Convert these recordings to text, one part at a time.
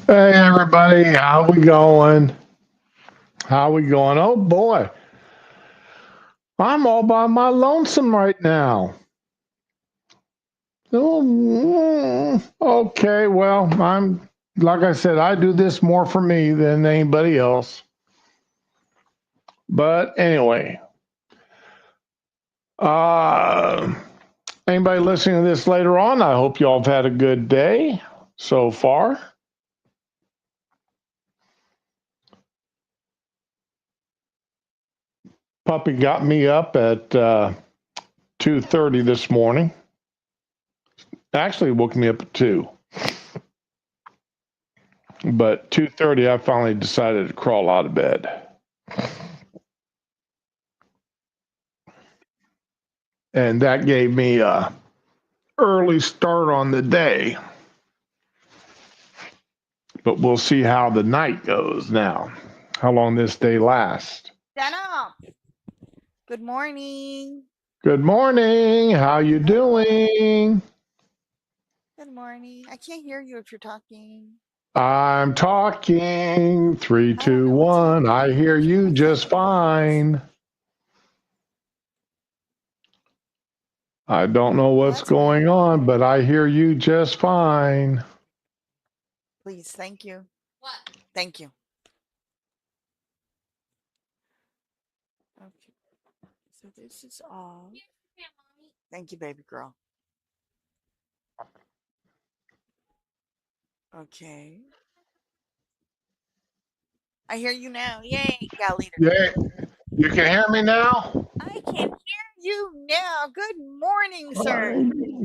Hey everybody, how we going? How we going? Oh boy, I'm all by my lonesome right now. Oh, okay, well, I'm like I said, I do this more for me than anybody else. But anyway, uh, anybody listening to this later on, I hope y'all have had a good day so far. Puppy got me up at 2:30 this morning. Actually, woke me up at 2. But 2:30, I finally decided to crawl out of bed. And that gave me a early start on the day. But we'll see how the night goes now, how long this day lasts. Dana, good morning. Good morning. How you Hello. doing? Good morning. I can't hear you if you're talking. I'm talking. Three, I don't two, know what's one. I happening. hear you What's just happening with this? fine. I don't know Well, what's that's weird. going on, but I hear you just fine. Please, thank you. What? Thank you. Okay. So this is all. Thank you, baby girl. Okay. I hear you now. Yay. Yeah, leader. Yeah, you can hear me now? I can hear you now. Good morning, sir.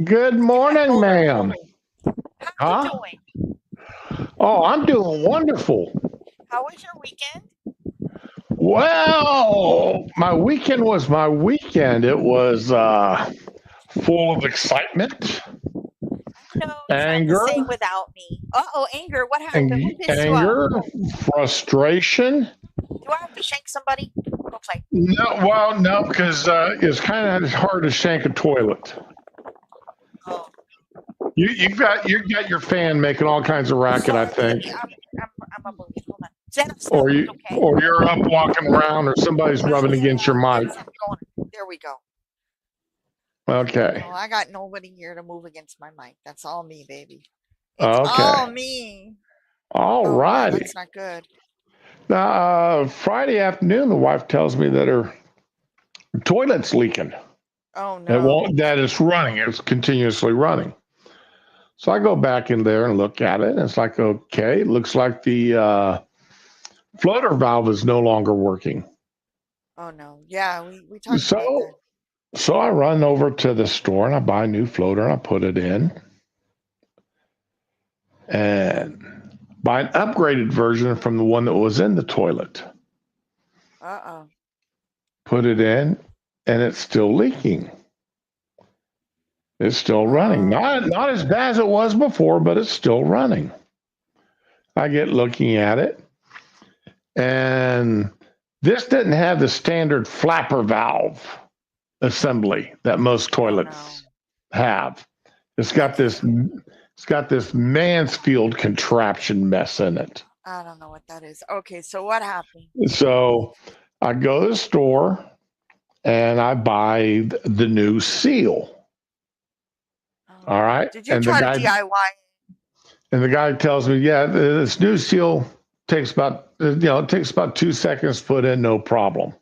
Good You got morning, hold on. ma'am. How you Huh? doing? Oh, I'm doing wonderful. How was your weekend? Well, my weekend was my weekend. It was full of excitement, I know it's not the anger, same without me. Uh-oh, anger. What happened? Who and pissed you off? anger, frustration. Do I have to shank somebody? Looks like. No, well, no, because it's kind of hard to shank a toilet. Oh, You got your fan making all kinds of racket, I sorry, think, baby. I'm up again. Hold on. Stand or still. you Okay. or you're up walking around, or somebody's rubbing against your Get mic. something going. There we go. Okay, No, I got nobody here to move against my mic. That's all me, baby. It's all okay, me. all Oh wow, righty. that's not good. Now, Friday afternoon, the wife tells me that her toilet's leaking. Oh It no. won't. That it's running. It's continuously running. So I go back in there and look at it. And it's like, okay, it looks like the floater valve is no longer working. Oh no. Yeah, we talked about that. So, so I run over to the store and I buy a new floater and I put it in and buy an upgraded version from the one that was in the toilet. Uh-oh. Put it in, and it's still leaking. It's still running. Oh. Not as bad as it was before, but it's still running. I get looking at it, and this didn't have the standard flapper valve assembly that most Oh no. toilets have. It's got Okay. this it's got this Mansfield contraption mess in it. I don't know what that is. Okay, so what happened? So I go to the store and I buy the new seal. Oh All no. right. Did you try to DIY? And the guy tells me, yeah, this new seal takes about it takes about 2 seconds to put in, no problem.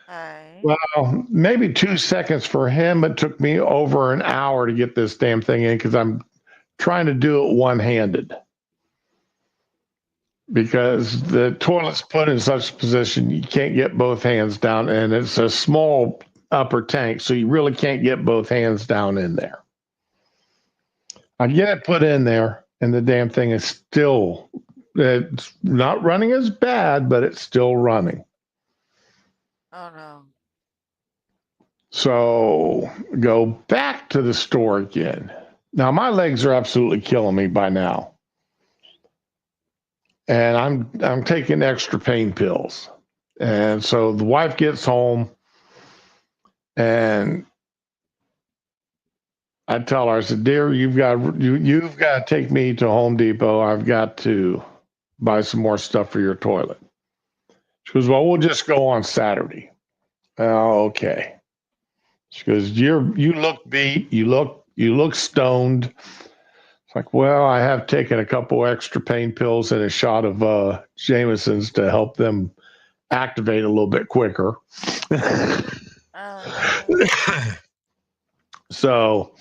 Alright. Well, maybe 2 seconds for him. It took me over an hour to get this damn thing in because I'm trying to do it one handed because the toilet's put in such a position you can't get both hands down, and it's a small upper tank, so you really can't get both hands down in there. I get it put in there, and the damn thing is still it's not running as bad, but it's still running. Oh no. So go back to the store again. Now my legs are absolutely killing me by now, and I'm taking extra pain pills. And so the wife gets home, and I tell her, I said, "Dear, you've got to take me to Home Depot. I've got to buy some more stuff for your toilet." She goes, "Well, we'll just go on Saturday." Oh, okay. She goes, you look beat. You look stoned. It's like, well, I have taken a couple extra pain pills and a shot of Jameson's to help them activate a little bit quicker. No. So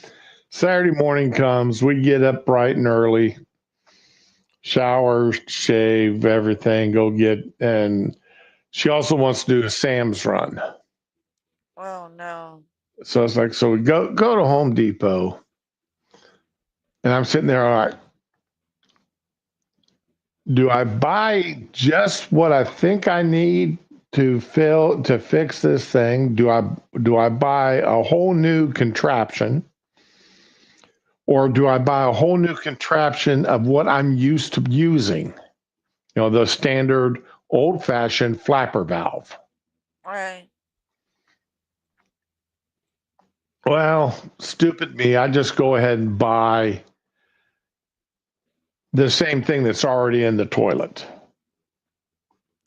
Saturday morning comes, we get up bright and early, shower, shave, everything, go get, and she also wants to do a Sam's run. Oh no. So it's like, so we go to Home Depot, and I'm sitting there, all right, do I buy just what I think I need to fix this thing? Do I buy a whole new contraption? Or do I buy a whole new contraption of what I'm used to using? You know, the standard old-fashioned flapper valve. Right. Well, stupid me, I just go ahead and buy the same thing that's already in the toilet.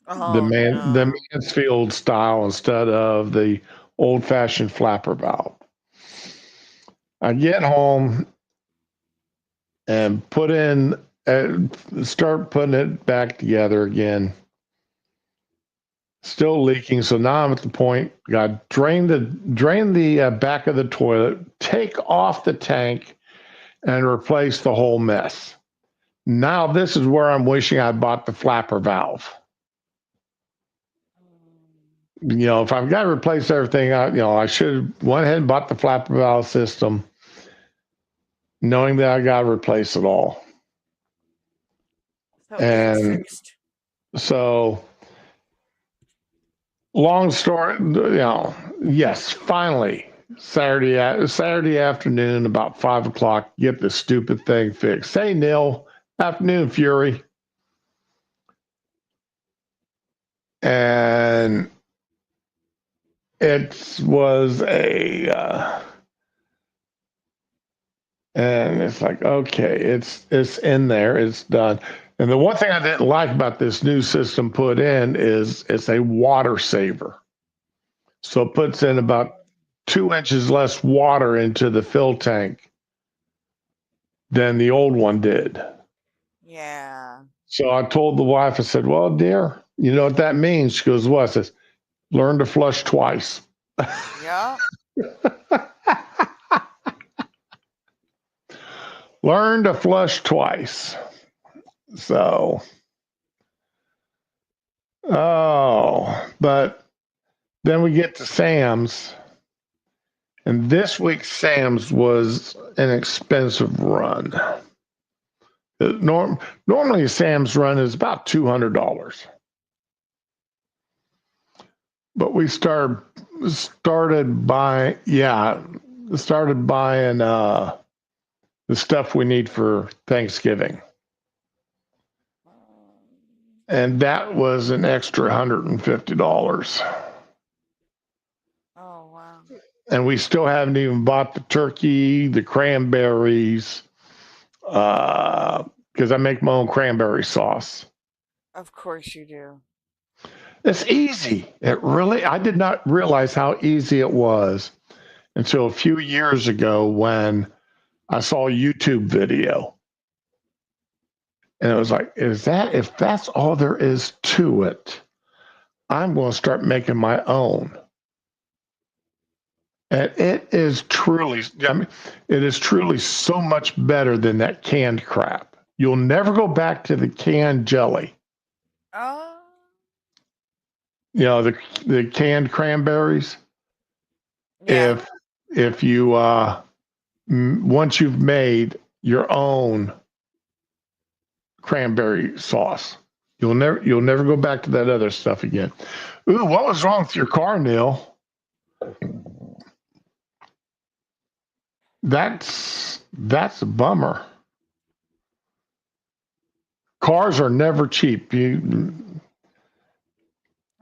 Oh The no. Mansfield style instead of the old-fashioned flapper valve. I get home and start putting it back together again. Still leaking, so now I'm at the point. Got drain the back of the toilet, take off the tank, and replace the whole mess. Now this is where I'm wishing I bought the flapper valve. You know, if I've got to replace everything, I should have went ahead and bought the flapper valve system, knowing that I got to replace it all. So is it And fixed? so, long story, yes, finally, Saturday afternoon, about 5 o'clock, get the stupid thing fixed. Hey, Neil, afternoon, Fury. And it was and it's like, okay, it's in there, it's done. And the one thing I didn't like about this new system put in is it's a water saver. So it puts in about 2 inches less water into the fill tank than the old one did. Yeah. So I told the wife, I said, well, dear, you know what that means? She goes, what? I says, learn to flush twice. Yeah. Learn to flush twice. So, but then we get to Sam's. And this week's Sam's was an expensive run. Normally, a Sam's run is about $200. But we started buying the stuff we need for Thanksgiving. And that was an extra $150. Oh wow. And we still haven't even bought the turkey, the cranberries, because I make my own cranberry sauce. Of course you do. It's easy. I did not realize how easy it was until a few years ago when I saw a YouTube video. And it was like, if that's all there is to it, I'm going to start making my own. And it is truly so much better than that canned crap. You'll never go back to the canned jelly. Oh. You know, the canned cranberries. Yeah. If you once you've made your own cranberry sauce, you'll never go back to that other stuff again. Ooh, what was wrong with your car, Neil? That's a bummer. Cars are never cheap.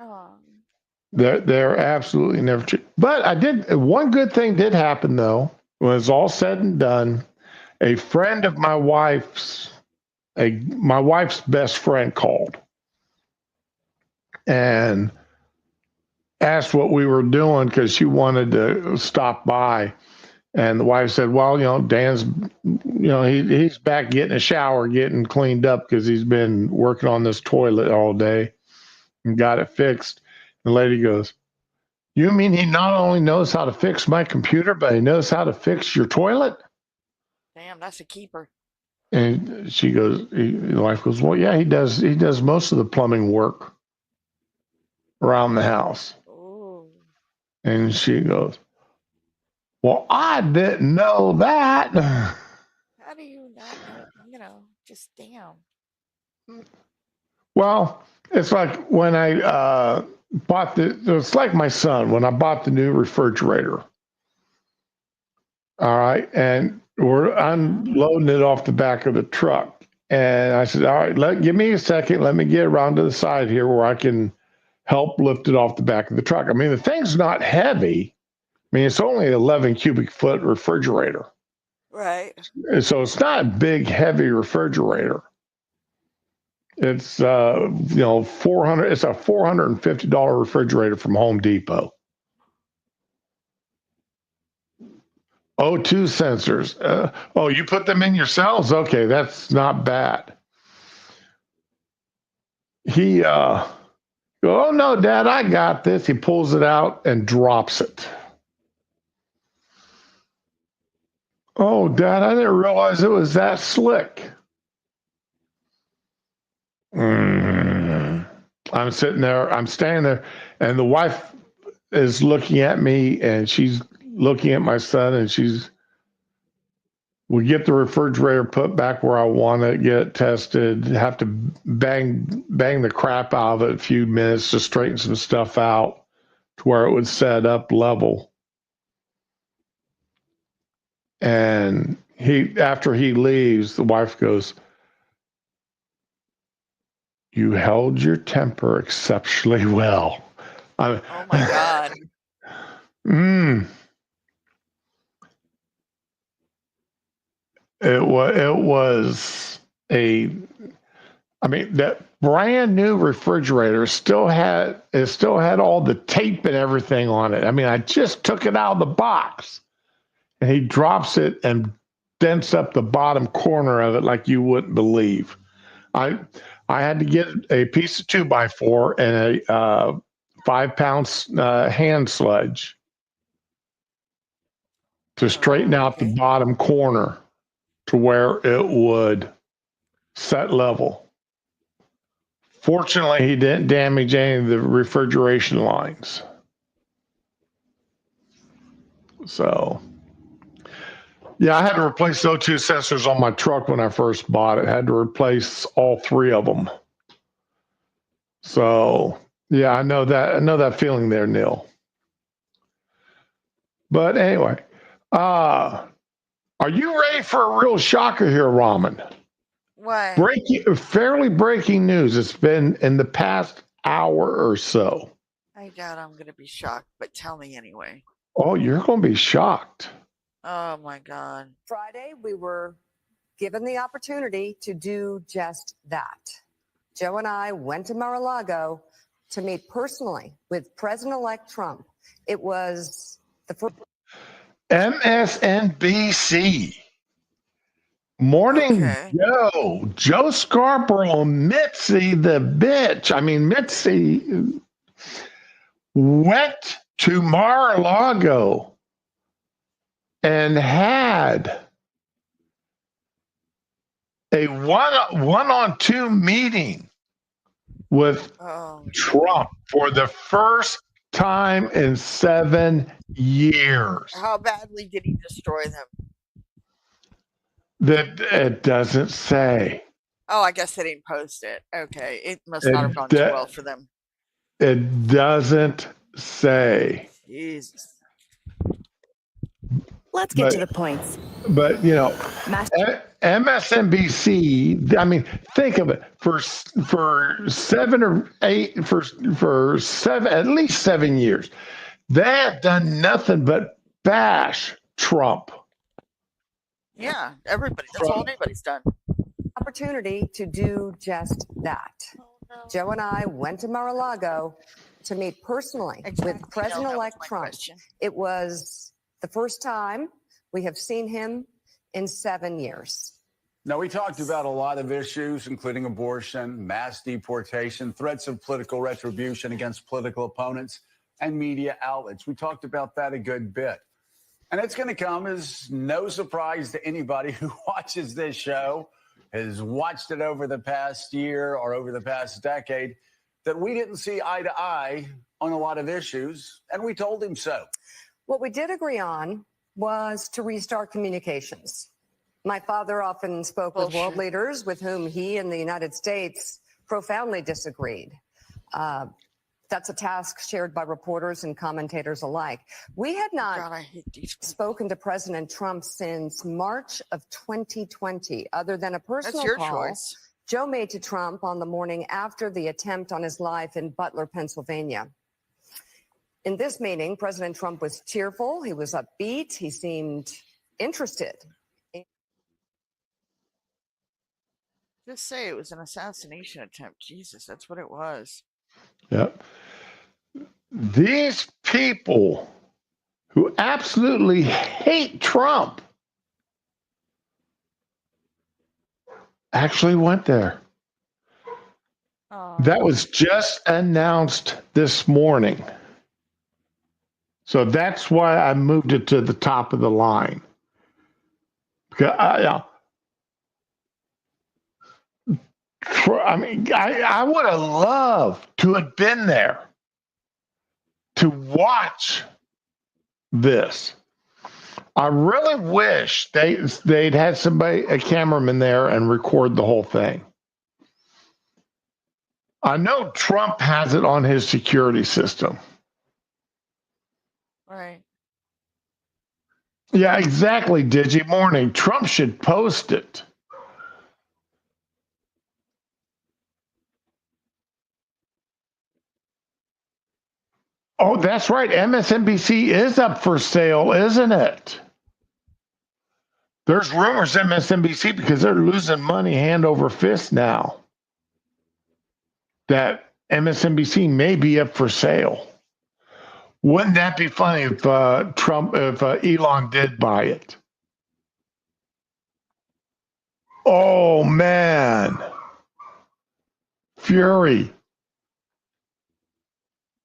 Oh. They're absolutely never cheap. But one good thing did happen though. when it's all said and done, a friend of my wife's best friend called and asked what we were doing because she wanted to stop by. And the wife said, well, Dan's, he's back getting a shower, getting cleaned up because he's been working on this toilet all day and got it fixed. The lady goes, you mean he not only knows how to fix my computer, but he knows how to fix your toilet? Damn, that's a keeper. And she goes, the wife goes, well, yeah, he does most of the plumbing work around the house. Ooh. And she goes, well, I didn't know that. How do you not know? Just damn. Well, it's like when I it's like my son, when I bought the new refrigerator. All right. And we're unloading it off the back of the truck. And I said, all right, give me a second. Let me get around to the side here where I can help lift it off the back of the truck. I mean, the thing's not heavy. I mean, it's only an 11 cubic foot refrigerator. Right. So it's not a big, heavy refrigerator. It's, 400. It's a $450 refrigerator from Home Depot. O2 sensors. You put them in yourselves? Okay, that's not bad. He, oh no, Dad, I got this. He pulls it out and drops it. Oh, Dad, I didn't realize it was that slick. I'm sitting there, I'm standing there, and the wife is looking at me, and she's looking at my son, and we get the refrigerator put back where I want it, get it tested, have to bang the crap out of it a few minutes to straighten some stuff out to where it would set up level. And after he leaves, the wife goes, you held your temper exceptionally well. Oh my God. It was that brand new refrigerator still had all the tape and everything on it. I mean, I just took it out of the box. And he drops it and dents up the bottom corner of it like you wouldn't believe. I had to get a piece of 2x4 and a 5-pound hand sludge to straighten out the bottom corner to where it would set level. Fortunately, he didn't damage any of the refrigeration lines. So... yeah, I had to replace O2 sensors on my truck when I first bought it. I had to replace all 3 of them. So, yeah, I know that feeling there, Neil. But anyway, are you ready for a real shocker here, Ramen? What? Fairly breaking news. It's been in the past hour or so. I doubt I'm going to be shocked, but tell me anyway. Oh, you're going to be shocked. Oh my God. Friday, we were given the opportunity to do just that. Joe and I went to Mar-a-Lago to meet personally with President-elect Trump. It was the first. MSNBC. Morning Joe Scarborough, Mitzi the bitch. I mean, Mitzi went to Mar-a-Lago and had a one-on-two meeting with Trump for the first time in 7 years. How badly did he destroy them? That it doesn't say. Oh, I guess they didn't post it. Okay, it must not have gone too well for them. It doesn't say. Jesus. Let's get to the points. But, MSNBC, I mean, think of it. For 7 or 8, for 7, at least 7 years, they have done nothing but bash Trump Yeah, everybody. That's all anybody's done. Opportunity to do just that. Oh, no. Joe and I went to Mar-a-Lago to meet personally Exactly. with No, President-elect that was my Trump. question. It was the first time we have seen him in 7 years. Now, we talked about a lot of issues, including abortion, mass deportation, threats of political retribution against political opponents, and media outlets. We talked about that a good bit. And it's going to come as no surprise to anybody who watches this show, has watched it over the past year or over the past decade, that we didn't see eye to eye on a lot of issues, and we told him so. What we did agree on was to restart communications. My father often spoke with world Bullshit. leaders with whom he and the United States profoundly disagreed. That's a task shared by reporters and commentators alike. We had not God, I hate these people. spoken to President Trump since March of 2020, other than a personal That's your call choice. Joe made to Trump on the morning after the attempt on his life in Butler, Pennsylvania. In this meeting, President Trump was cheerful. He was upbeat. He seemed interested. Just say it was an assassination attempt. Jesus, that's what it was. Yep. These people who absolutely hate Trump actually went there. Oh, That was just announced this morning. So that's why I moved it to the top of the line. Because I would have loved to have been there to watch this. I really wish they'd had somebody, a cameraman there, and record the whole thing. I know Trump has it on his security system. right. Yeah, exactly, Digi. Morning. Trump should post it. Oh, that's right. MSNBC is up for sale, isn't it? There's rumors MSNBC, because they're losing money hand over fist now, that MSNBC may be up for sale. Wouldn't that be funny if Elon did buy it? Oh man, fury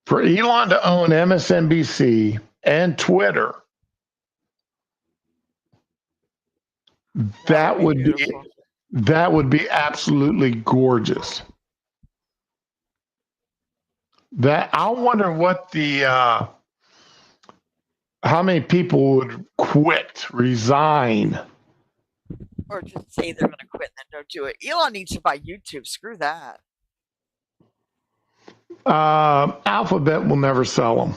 for Elon to own MSNBC and Twitter. That would be beautiful. that would be absolutely gorgeous. That I wonder what the how many people would quit, resign. Or just say they're going to quit and then don't do it. Elon needs to buy YouTube. Screw that. Alphabet will never sell them.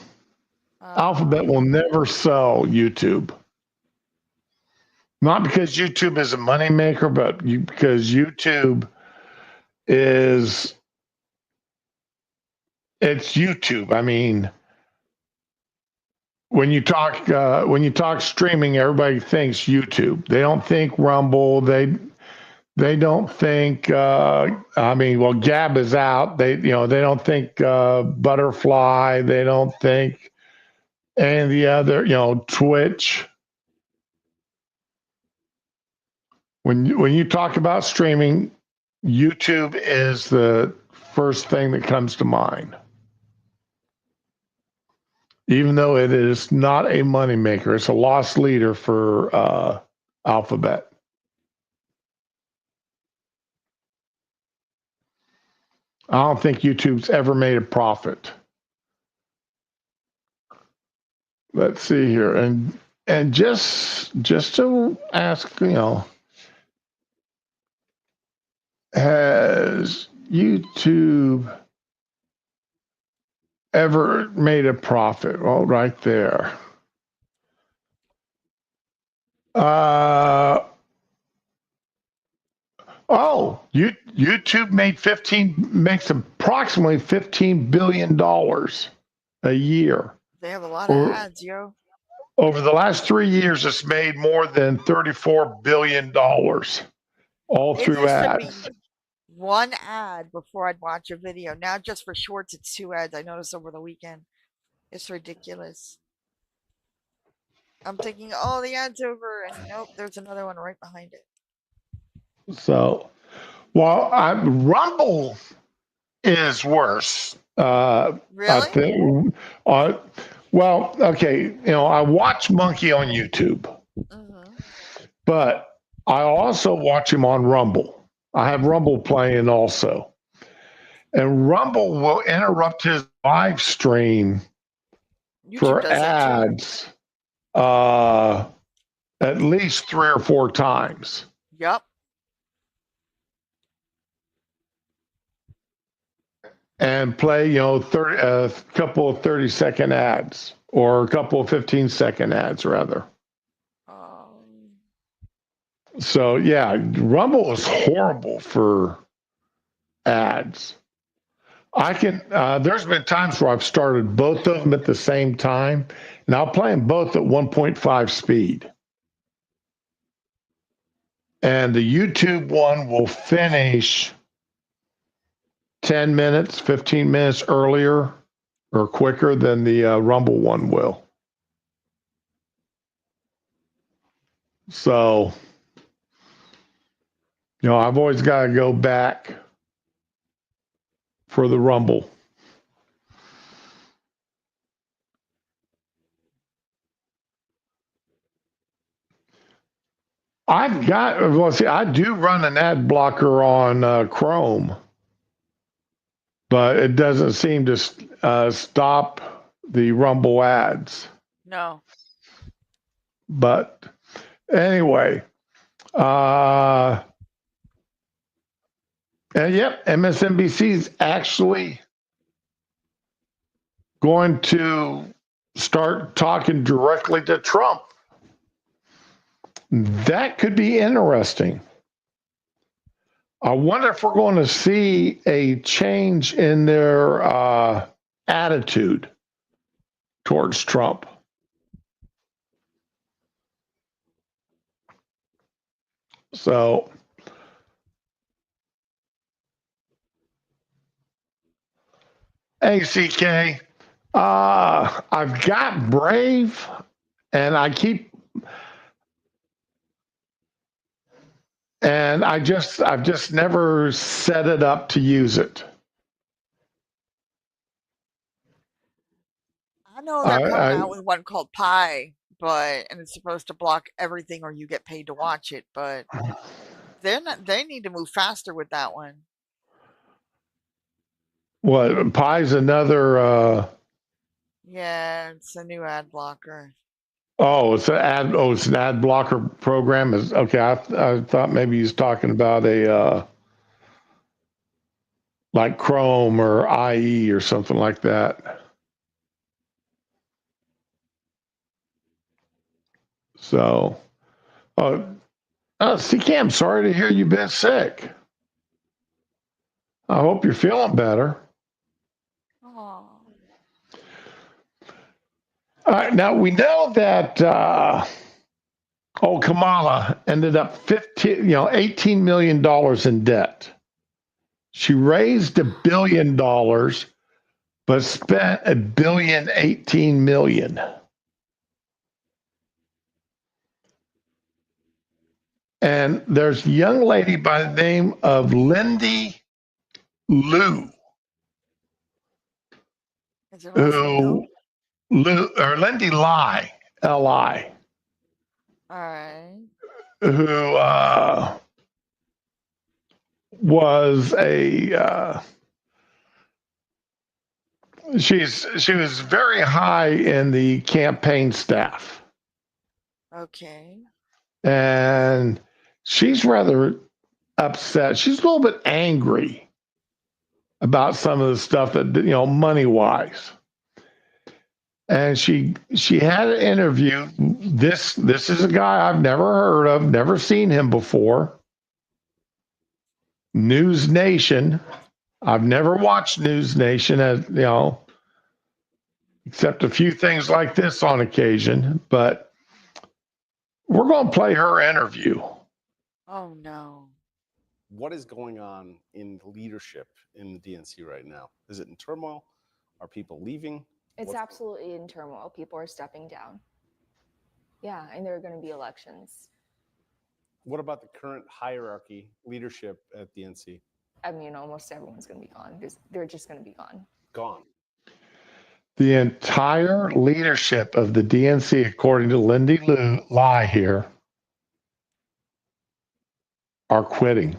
Alphabet will never sell YouTube. Not because YouTube is a moneymaker, but because YouTube is, it's YouTube. I mean, when you talk streaming, everybody thinks YouTube. They don't think Rumble. They don't think. Well, Gab is out. They don't think Butterfly. They don't think any of the other, Twitch. When you talk about streaming, YouTube is the first thing that comes to mind. Even though it is not a moneymaker, it's a loss leader for Alphabet. I don't think YouTube's ever made a profit. Let's see here, and just to ask, has YouTube ever made a profit? Well, right there. YouTube makes approximately $15 billion a year. They have a lot of ads, yo. Over the last 3 years, it's made more than $34 billion, all It through used to be ads. one ad before I'd watch a video. Now just for shorts, it's 2 ads. I noticed over the weekend. It's ridiculous. I'm thinking, oh, the ad's over, and nope, there's another one right behind it. So, well, Rumble is worse. I Really? think. Well, okay. I watch Monkey on YouTube, Mm-hmm. but I also watch him on Rumble. I have Rumble playing also, and Rumble will interrupt his live stream YouTube for does that too. ads at least 3 or 4 times. Yep. And play, 30, a couple of 30-second ads or a couple of 15-second ads, rather. So, yeah, Rumble is horrible for ads. There's been times where I've started both of them at the same time, and I'll play them both at 1.5 speed. And the YouTube one will finish 10 minutes, 15 minutes earlier or quicker than the Rumble one will. So, I've always got to go back for the Rumble. I do run an ad blocker on Chrome, but it doesn't seem to stop the Rumble ads. No. But anyway, and yep, MSNBC is actually going to start talking directly to Trump. That could be interesting. I wonder if we're going to see a change in their attitude towards Trump. So, hey, CK, I've got Brave, and I've just never set it up to use it. I know they're coming out with one called Pi, and it's supposed to block everything or you get paid to watch it, but they need to move faster with that one. What, Pi's another yeah, it's a new ad blocker. It's an ad blocker program. Okay. I thought maybe he's talking about a like Chrome or IE or something like that. So, CK, I'm sorry to hear you've been sick. I hope you're feeling better. Oh. All right, now we know that Kamala ended up $18 million in debt. She raised $1 billion, but spent $1.018 billion. And there's a young lady by the name of Lindy Liu, Lindy Lai, L-I. All right. Who was she was very high in the campaign staff. Okay. And she's rather upset. She's a little bit angry about some of the stuff that, money wise. And she had an interview. This is a guy I've never heard of, never seen him before. News Nation. I've never watched News Nation, as except a few things like this on occasion. But we're going to play her interview. Oh no. What is going on in leadership in the DNC right now? Is it in turmoil? Are people leaving? It's What's- absolutely in turmoil. People are stepping down. Yeah, and there are going to be elections. What about the current hierarchy leadership at DNC? I mean, almost everyone's going to be gone. They're just going to be gone. Gone. The entire leadership of the DNC, according to Lindy Lai here, are quitting.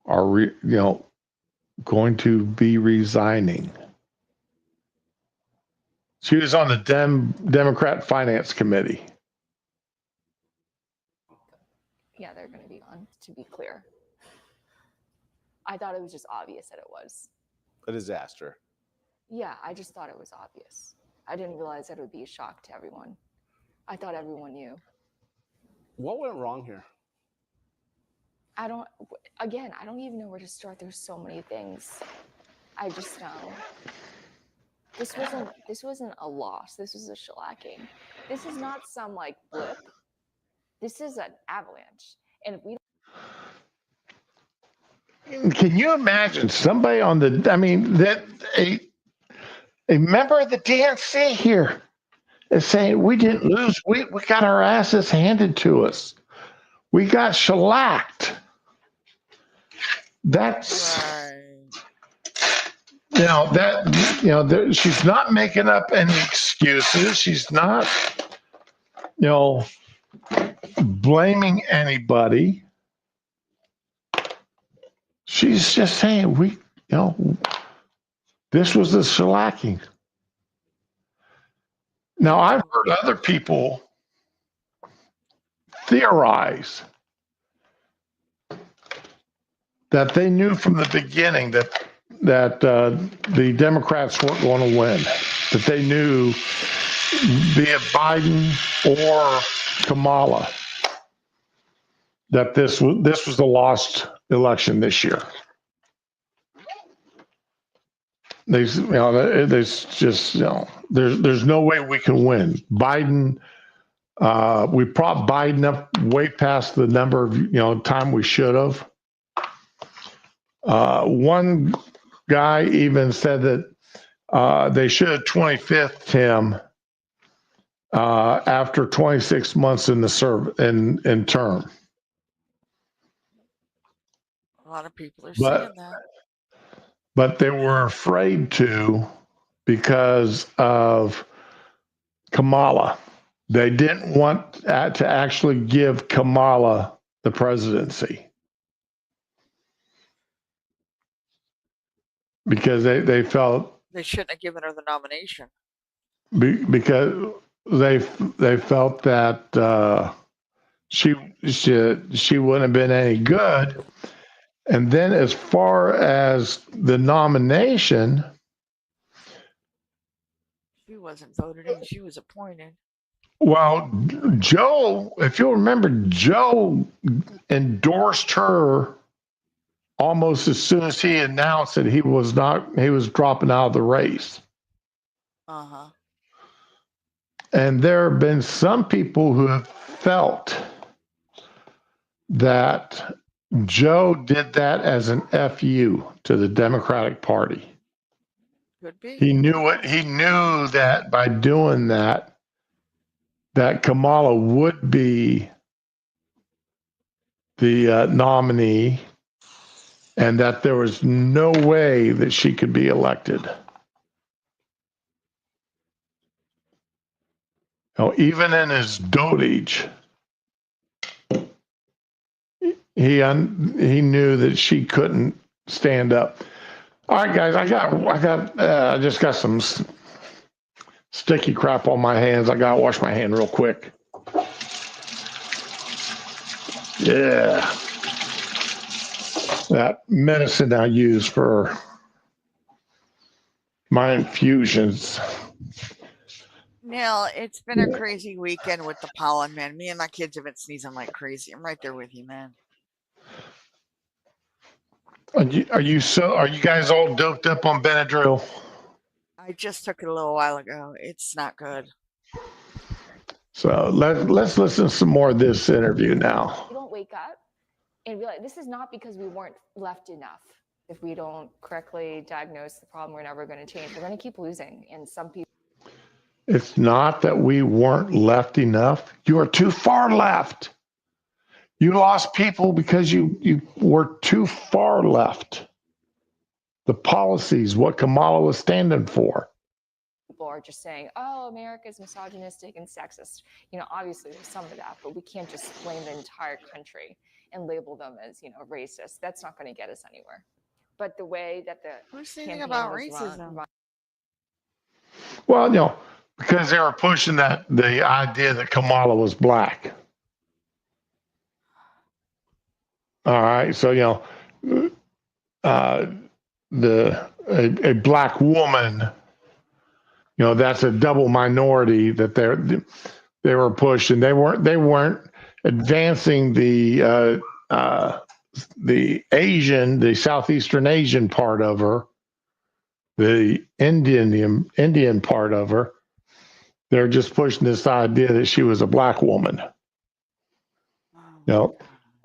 Are going to be resigning. She was on the Democrat Finance Committee. Yeah, they're going to be gone, to be clear. I thought it was just obvious that it was. A disaster. Yeah, I just thought it was obvious. I didn't realize that it would be a shock to everyone. I thought everyone knew. What went wrong here? I don't even know where to start. There's so many things. I just know. This wasn't a loss. This was a shellacking. This is not some like blip. This is an avalanche. And if we Can you imagine somebody on the, that a member of the DNC here is saying, we didn't lose. We got our asses handed to us. We got shellacked. That's, Right. she's not making up any excuses. She's not, blaming anybody. She's just saying this was the shellacking. Now, I've heard other people theorize that they knew from the beginning that the Democrats weren't going to win, that they knew, be it Biden or Kamala, that this was a lost election this year. There's just there's no way we can win. Biden, we propped Biden up way past the number of time we should have. One guy even said that they should have 25th him after 26 months in the in term. A lot of people are But- saying that. But they were afraid to because of Kamala. They didn't want to actually give Kamala the presidency because they felt They shouldn't have given her the nomination. because they felt that she wouldn't have been any good. And then as far as the nomination, She wasn't voted in. She was appointed. well, Joe, if you'll remember, Joe endorsed her almost as soon as he announced that he was dropping out of the race. Uh-huh. And there have been some people who have felt that Joe did that as an FU to the Democratic Party. Could be. He knew that by doing that Kamala would be the nominee and that there was no way that she could be elected. Even in his dotage, he knew that she couldn't stand up. All right, guys, I just got some sticky crap on my hands. I gotta wash my hand real quick. Yeah, that medicine I use for my infusions. Neil, it's been a crazy weekend with the pollen, man. Me and my kids have been sneezing like crazy. I'm right there with you, man. Are you guys all doped up on Benadryl? I just took it a little while ago. It's not good. So let's listen to some more of this interview now. We don't wake up and be like, this is not because we weren't left enough. If we don't correctly diagnose the problem, we're never going to change. We're going to keep losing. And some people. It's not that we weren't left enough. You are too far left. You lost people because you were too far left. The policies, what Kamala was standing for. People are just saying, oh, America's misogynistic and sexist. Obviously there's some of that, but we can't just blame the entire country and label them as, racist. That's not going to get us anywhere. But the way that the Who's thinking campaign about was racism? Well, because they were pushing the idea that Kamala was black. All right, so a black woman, that's a double minority that they were pushing. They weren't advancing the Southeastern Asian part of her, the Indian part of her. They're just pushing this idea that she was a black woman.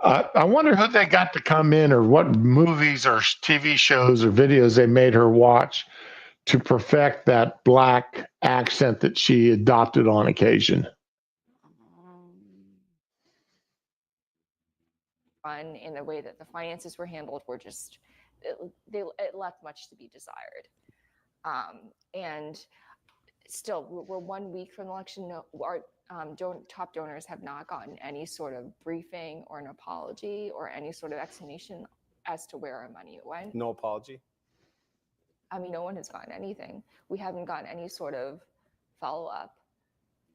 I wonder who they got to come in, or what movies or TV shows or videos they made her watch to perfect that black accent that she adopted on occasion. Run in the way that the finances were handled were just, it left much to be desired. And still, we're 1 week from the election. No, our top donors have not gotten any sort of briefing or an apology or any sort of explanation as to where our money went. No apology? I mean, no one has gotten anything. We haven't gotten any sort of follow-up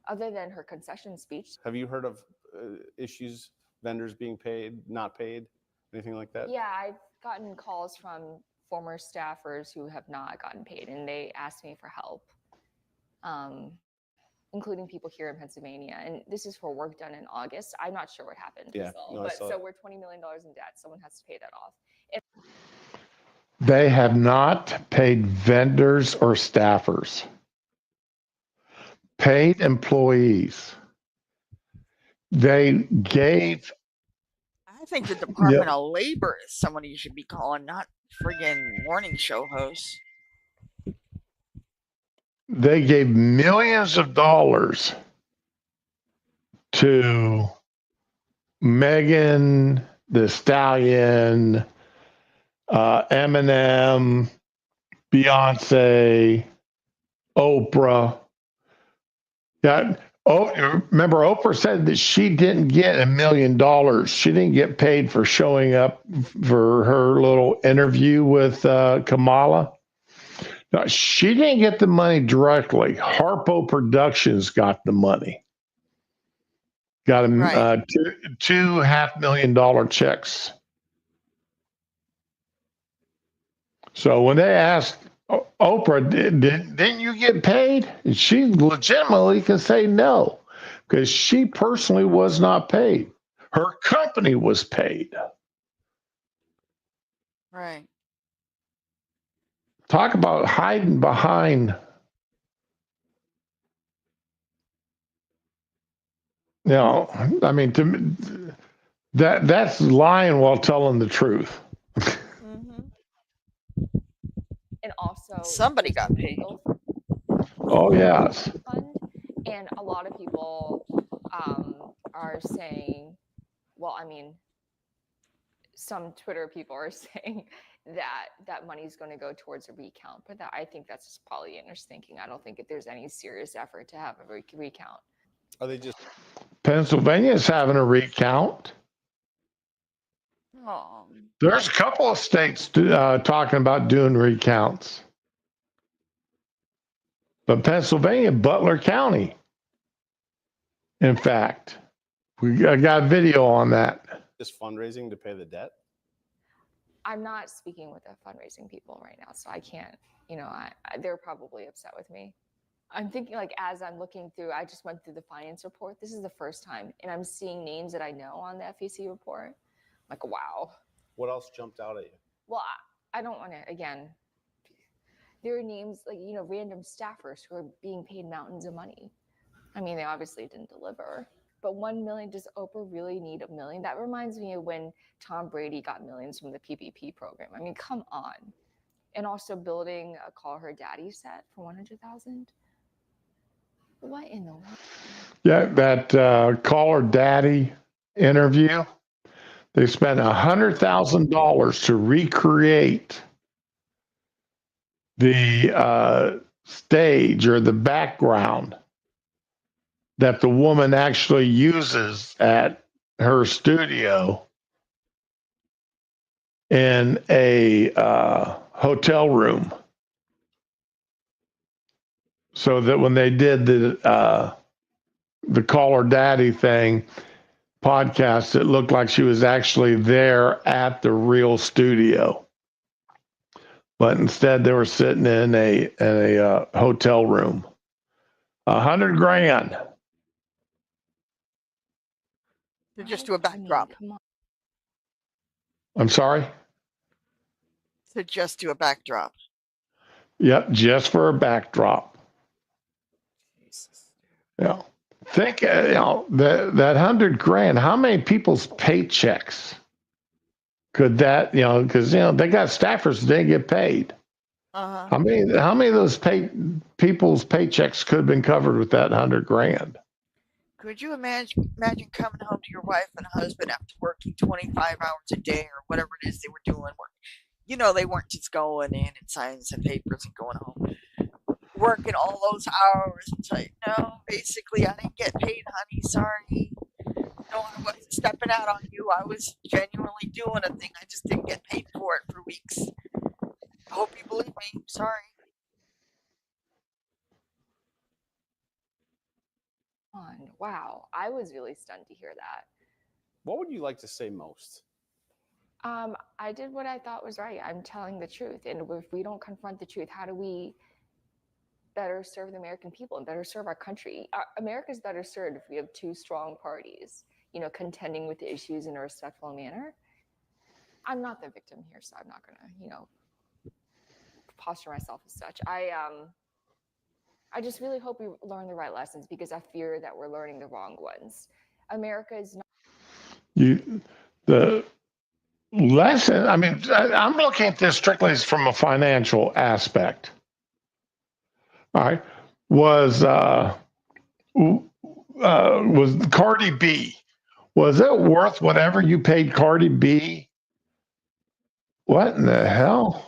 other than her concession speech. Have you heard of issues, vendors being paid, not paid, anything like that? Yeah, I've gotten calls from former staffers who have not gotten paid, and they asked me for help, including people here in Pennsylvania. And this is for work done in August. I'm not sure what happened. Yeah, no, but so we're $20 million in debt. Someone has to pay that off. They have not paid vendors or staffers. Paid employees. They gave. I think the Department of Labor is someone you should be calling, not friggin' morning show hosts. They gave millions of dollars to Megan Thee Stallion, Eminem, Beyonce, Oprah. Remember, Oprah said that she didn't get $1 million. She didn't get paid for showing up for her little interview with Kamala. No, she didn't get the money directly. Harpo Productions got the money. Got him Right. two $500,000 checks. So when they asked Oprah, didn't you get paid? And she legitimately can say no, because she personally was not paid. Her company was paid. Right. Talk about hiding behind. I mean, to me, that's lying while telling the truth. Mm-hmm. And also, Somebody got paid. Oh, yes. Fund. And a lot of people are saying, well, I mean, some Twitter people are saying that money is going to go towards a recount, but I think that's just Pollyanna's thinking. I don't think that there's any serious effort to have a recount. Are they just? Pennsylvania's having a recount. Oh. There's a couple of states talking about doing recounts. But Pennsylvania, Butler County, in fact, I got a video on that. Just fundraising to pay the debt? I'm not speaking with the fundraising people right now, so I can't, they're probably upset with me. I'm thinking, like, as I'm looking through, I just went through the finance report. This is the first time, and I'm seeing names that I know on the FEC report. I'm like, wow. What else jumped out at you? Well, I don't want to, again, There are names like, you know, random staffers who are being paid mountains of money. I mean, they obviously didn't deliver, but 1 million, does Oprah really need $1 million? That reminds me of when Tom Brady got millions from the PPP program. I mean, come on. And also building a Call Her Daddy set for 100,000. What in the world? Yeah, that Call Her Daddy interview, they spent $100,000 to recreate the stage or the background that the woman actually uses at her studio in a hotel room, so that when they did the Call Her Daddy thing podcast, it looked like she was actually there at the real studio, but instead they were sitting in a hotel room. $100,000. To just do a backdrop. Come on. I'm sorry. To just do a backdrop. Yep, just for a backdrop. Yeah. Think, that $100,000. How many people's paychecks could that, because they got staffers that didn't get paid. Uh-huh. How many of those people's paychecks could have been covered with that $100,000? Could you imagine coming home to your wife and husband after working 25 hours a day or whatever it is they were doing? They weren't just going in and signing some papers and going home. Working all those hours. It's like, no, basically, I didn't get paid, honey. Sorry. No, I wasn't stepping out on you. I was genuinely doing a thing. I just didn't get paid for it for weeks. I hope you believe me. Sorry. Wow, I was really stunned to hear that. What would you like to say most? I did what I thought was right. I'm telling the truth. And if we don't confront the truth, how do we better serve the American people and better serve our country? America's better served if we have two strong parties, contending with the issues in a respectful manner. I'm not the victim here, so I'm not going to, posture myself as such. I just really hope we learn the right lessons, because I fear that we're learning the wrong ones. America is not. The lesson, I'm looking at this strictly from a financial aspect. All right. Was Cardi B, was it worth whatever you paid Cardi B? What in the hell?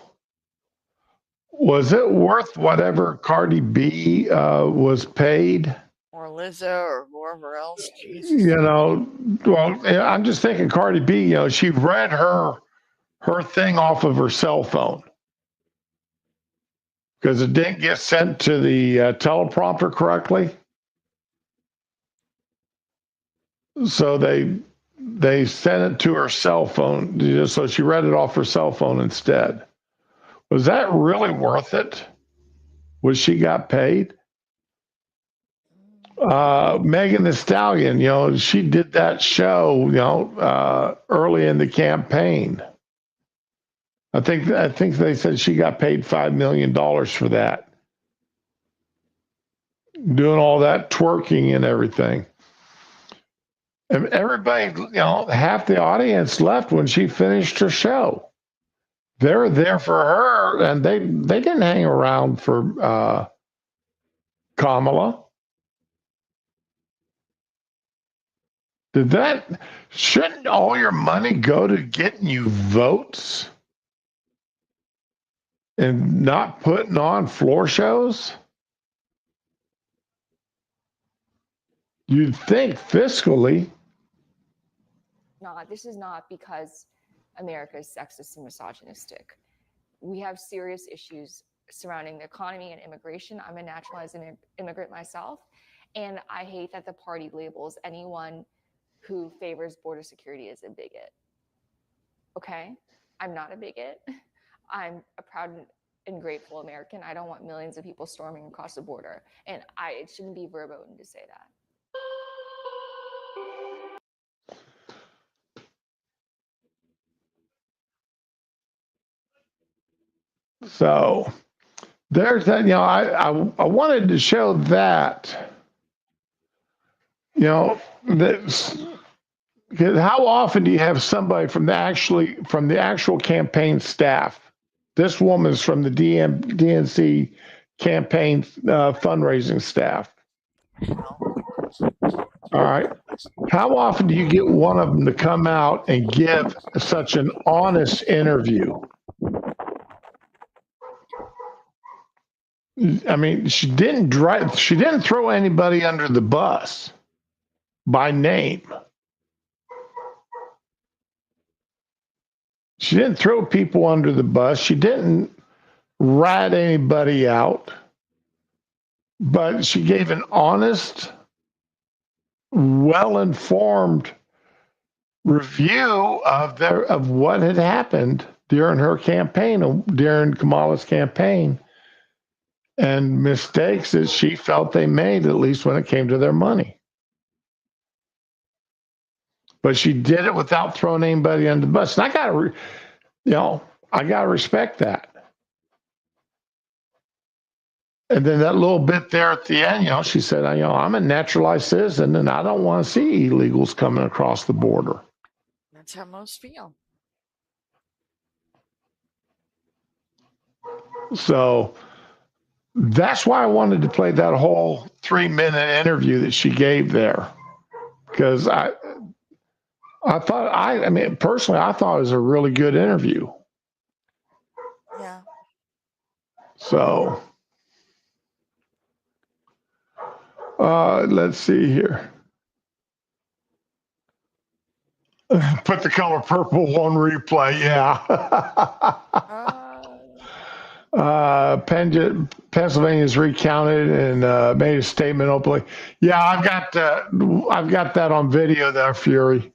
Was it worth whatever Cardi B was paid? Or Lizzo or whoever else. Jesus. I'm just thinking Cardi B, she read her thing off of her cell phone because it didn't get sent to the teleprompter correctly. So they sent it to her cell phone, so she read it off her cell phone instead. Was that really worth it? Was she got paid? Megan Thee Stallion, she did that show, early in the campaign. I think they said she got paid $5 million for that. Doing all that twerking and everything. And everybody, half the audience left when she finished her show. They were there for her, and they didn't hang around for Kamala. Shouldn't all your money go to getting you votes and not putting on floor shows? You'd think fiscally. No, this is not because America is sexist and misogynistic. We have serious issues surrounding the economy and immigration. I'm a naturalized immigrant myself, and I hate that the party labels anyone who favors border security as a bigot. Okay? I'm not a bigot. I'm a proud and grateful American. I don't want millions of people storming across the border, and it shouldn't be verboten to say that. So there's that, I wanted to show that, that's, because how often do you have somebody from the actual campaign staff? This woman's from the DNC campaign fundraising staff. All right. How often do you get one of them to come out and give such an honest interview? I mean, she didn't throw anybody under the bus by name. She didn't throw people under the bus. She didn't rat anybody out. But she gave an honest, well-informed review of what had happened during her campaign, during Kamala's campaign, and mistakes that she felt they made, at least when it came to their money. But she did it without throwing anybody under the bus. And I gotta respect that. And then that little bit there at the end, she said, I'm a naturalized citizen and I don't want to see illegals coming across the border. That's how most feel. So that's why I wanted to play that whole 3-minute interview that she gave there. Because personally, I thought it was a really good interview. Yeah. So, let's see here. Put the color purple on replay. Yeah. Pennsylvania's recounted and made a statement openly. Yeah, I've got that on video there, Fury.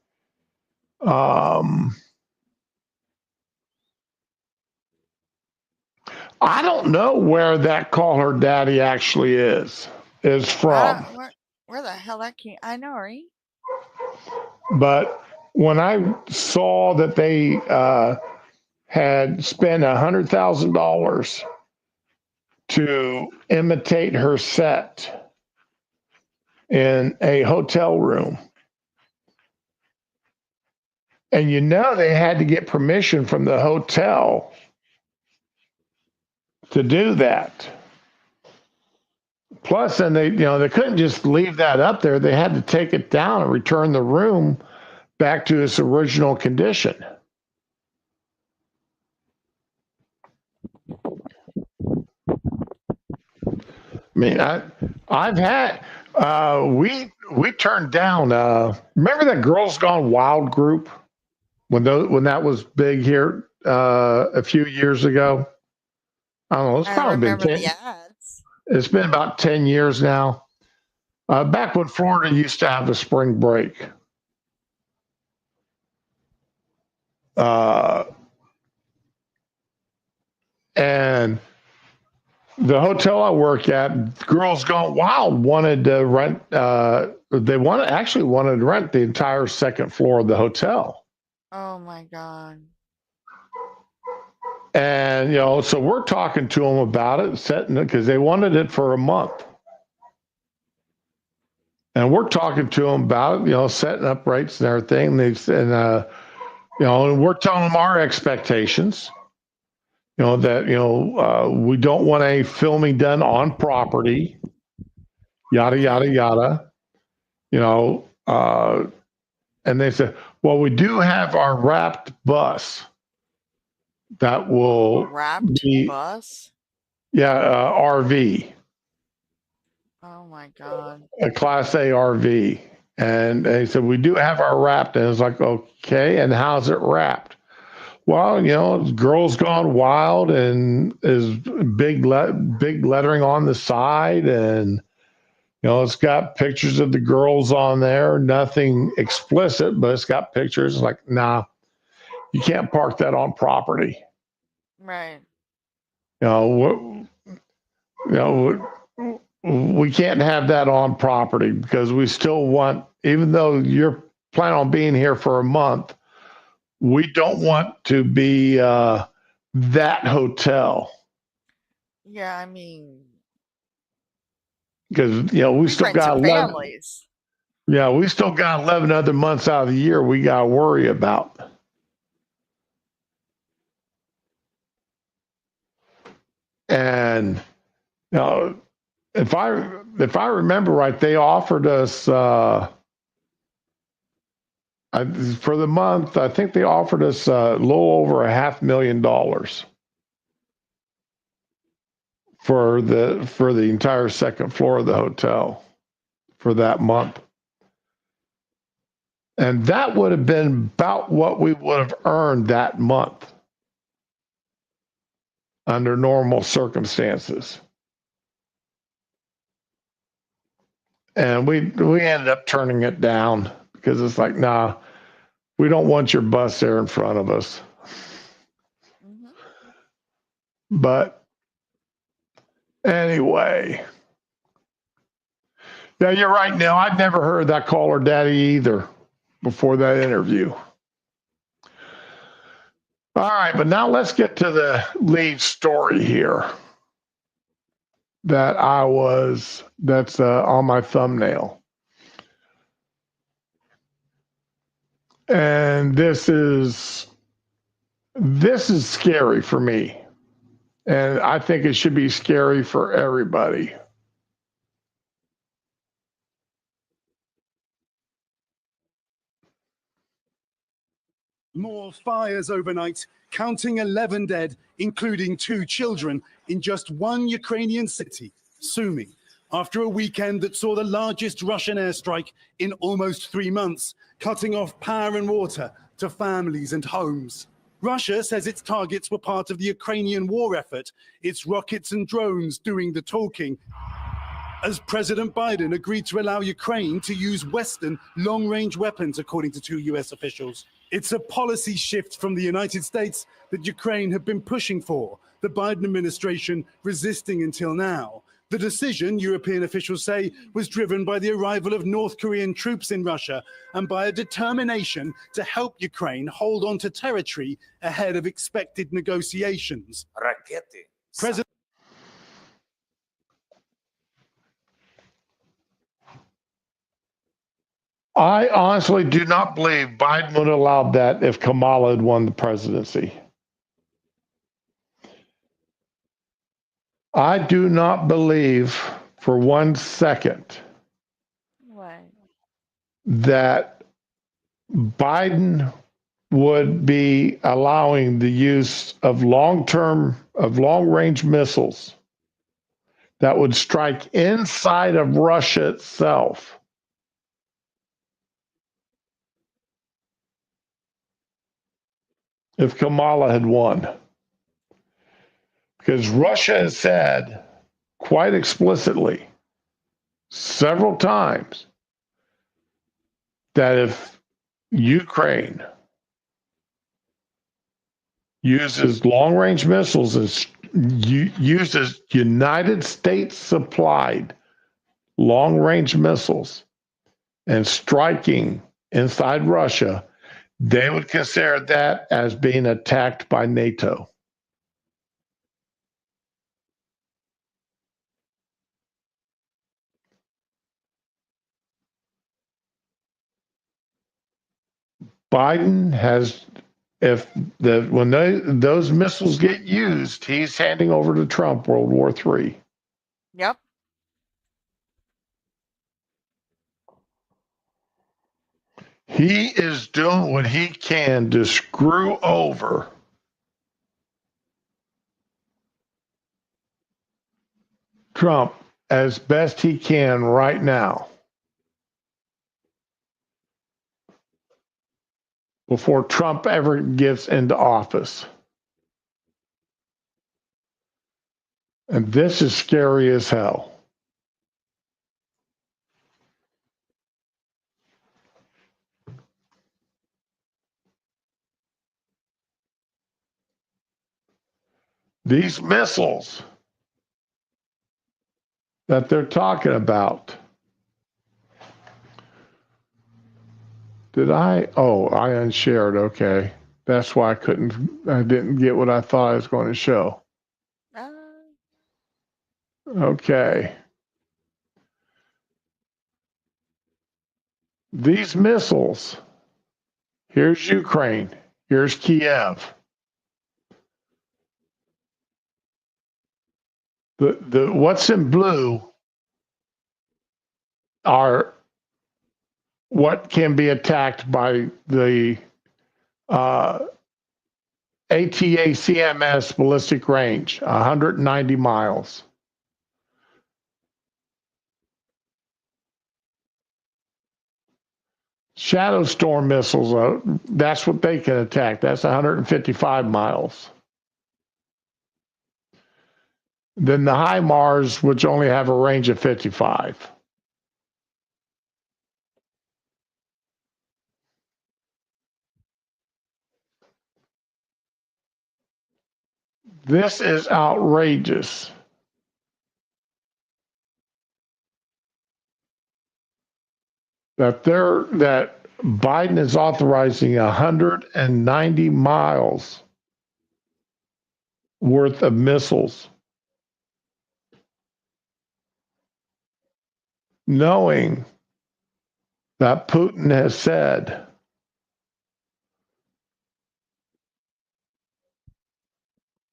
I don't know where that Call Her Daddy actually is from. Where the hell that came? I know, right? But when I saw that they had spent $100,000 to imitate her set in a hotel room, and they had to get permission from the hotel to do that. Plus, then they couldn't just leave that up there. They had to take it down and return the room back to its original condition. I mean, I've had we turned down. Remember that Girls Gone Wild group when that was big here a few years ago? I don't know. It's probably been 10. The ads. It's been about 10 years now. Back when Florida used to have a spring break. And the hotel I work at, Girls Gone Wild wanted to rent. They wanted to rent the entire second floor of the hotel. Oh my God. And so we're talking to them about it, setting it because they wanted it for a month. And we're talking to them about it, setting up rates and everything. And we're telling them our expectations. That we don't want any filming done on property, yada yada yada. And they said, well, we do have our wrapped bus that will bus. Yeah, RV. Oh my God. A Class A RV, and they said we do have our wrapped, and it's like, okay, and how's it wrapped? Well, it's Girls Gone Wild and is big lettering on the side. And, it's got pictures of the girls on there, nothing explicit, but it's got pictures. It's like, nah, you can't park that on property. Right. We can't have that on property because we still want, even though you're planning on being here for a month, we don't want to be that hotel. Yeah, I mean, because we still friends got and 11. families. Yeah, we still got 11 other months out of the year we got to worry about. And if I remember right, they offered us for the month. I think they offered us a little over $500,000 for the entire second floor of the hotel for that month. And that would have been about what we would have earned that month under normal circumstances. And we ended up turning it down because it's like, nah, we don't want your bus there in front of us. Hmm. But anyway, yeah, you're right, Neil. I'd never heard that caller daddy either before that interview. All right, but now let's get to the lead story here that's on my thumbnail. And this is scary for me. And I think it should be scary for everybody. More fires overnight, counting 11 dead, including 2 children, in just one Ukrainian city, Sumy, after a weekend that saw the largest Russian airstrike in almost 3 months, cutting off power and water to families and homes. Russia says its targets were part of the Ukrainian war effort, its rockets and drones doing the talking, as President Biden agreed to allow Ukraine to use Western long-range weapons, according to 2 US officials. It's a policy shift from the United States that Ukraine had been pushing for, the Biden administration resisting until now. The decision, European officials say, was driven by the arrival of North Korean troops in Russia and by a determination to help Ukraine hold on to territory ahead of expected negotiations. President I honestly do not believe Biden would have allowed that if Kamala had won the presidency. I do not believe for 1 second What? that Biden would be allowing the use of long-range missiles that would strike inside of Russia itself. If Kamala had won. Because Russia has said quite explicitly several times that if Ukraine uses long-range missiles and uses United States supplied long-range missiles and striking inside Russia, they would consider that as being attacked by NATO. Biden has, when those missiles get used, he's handing over to Trump World War III. Yep. He is doing what he can to screw over Trump as best he can right now before Trump ever gets into office. And this is scary as hell. These missiles that they're talking about. I unshared. Okay. That's why I didn't get what I thought I was going to show. Okay. These missiles, here's Ukraine, here's Kiev. The what's in blue are what can be attacked by the ATACMS ballistic range, 190 miles. Shadow Storm missiles, that's what they can attack. That's 155 miles. Then the HIMARS, which only have a range of 55. This is outrageous. That Biden is authorizing 190 miles worth of missiles, knowing that Putin has said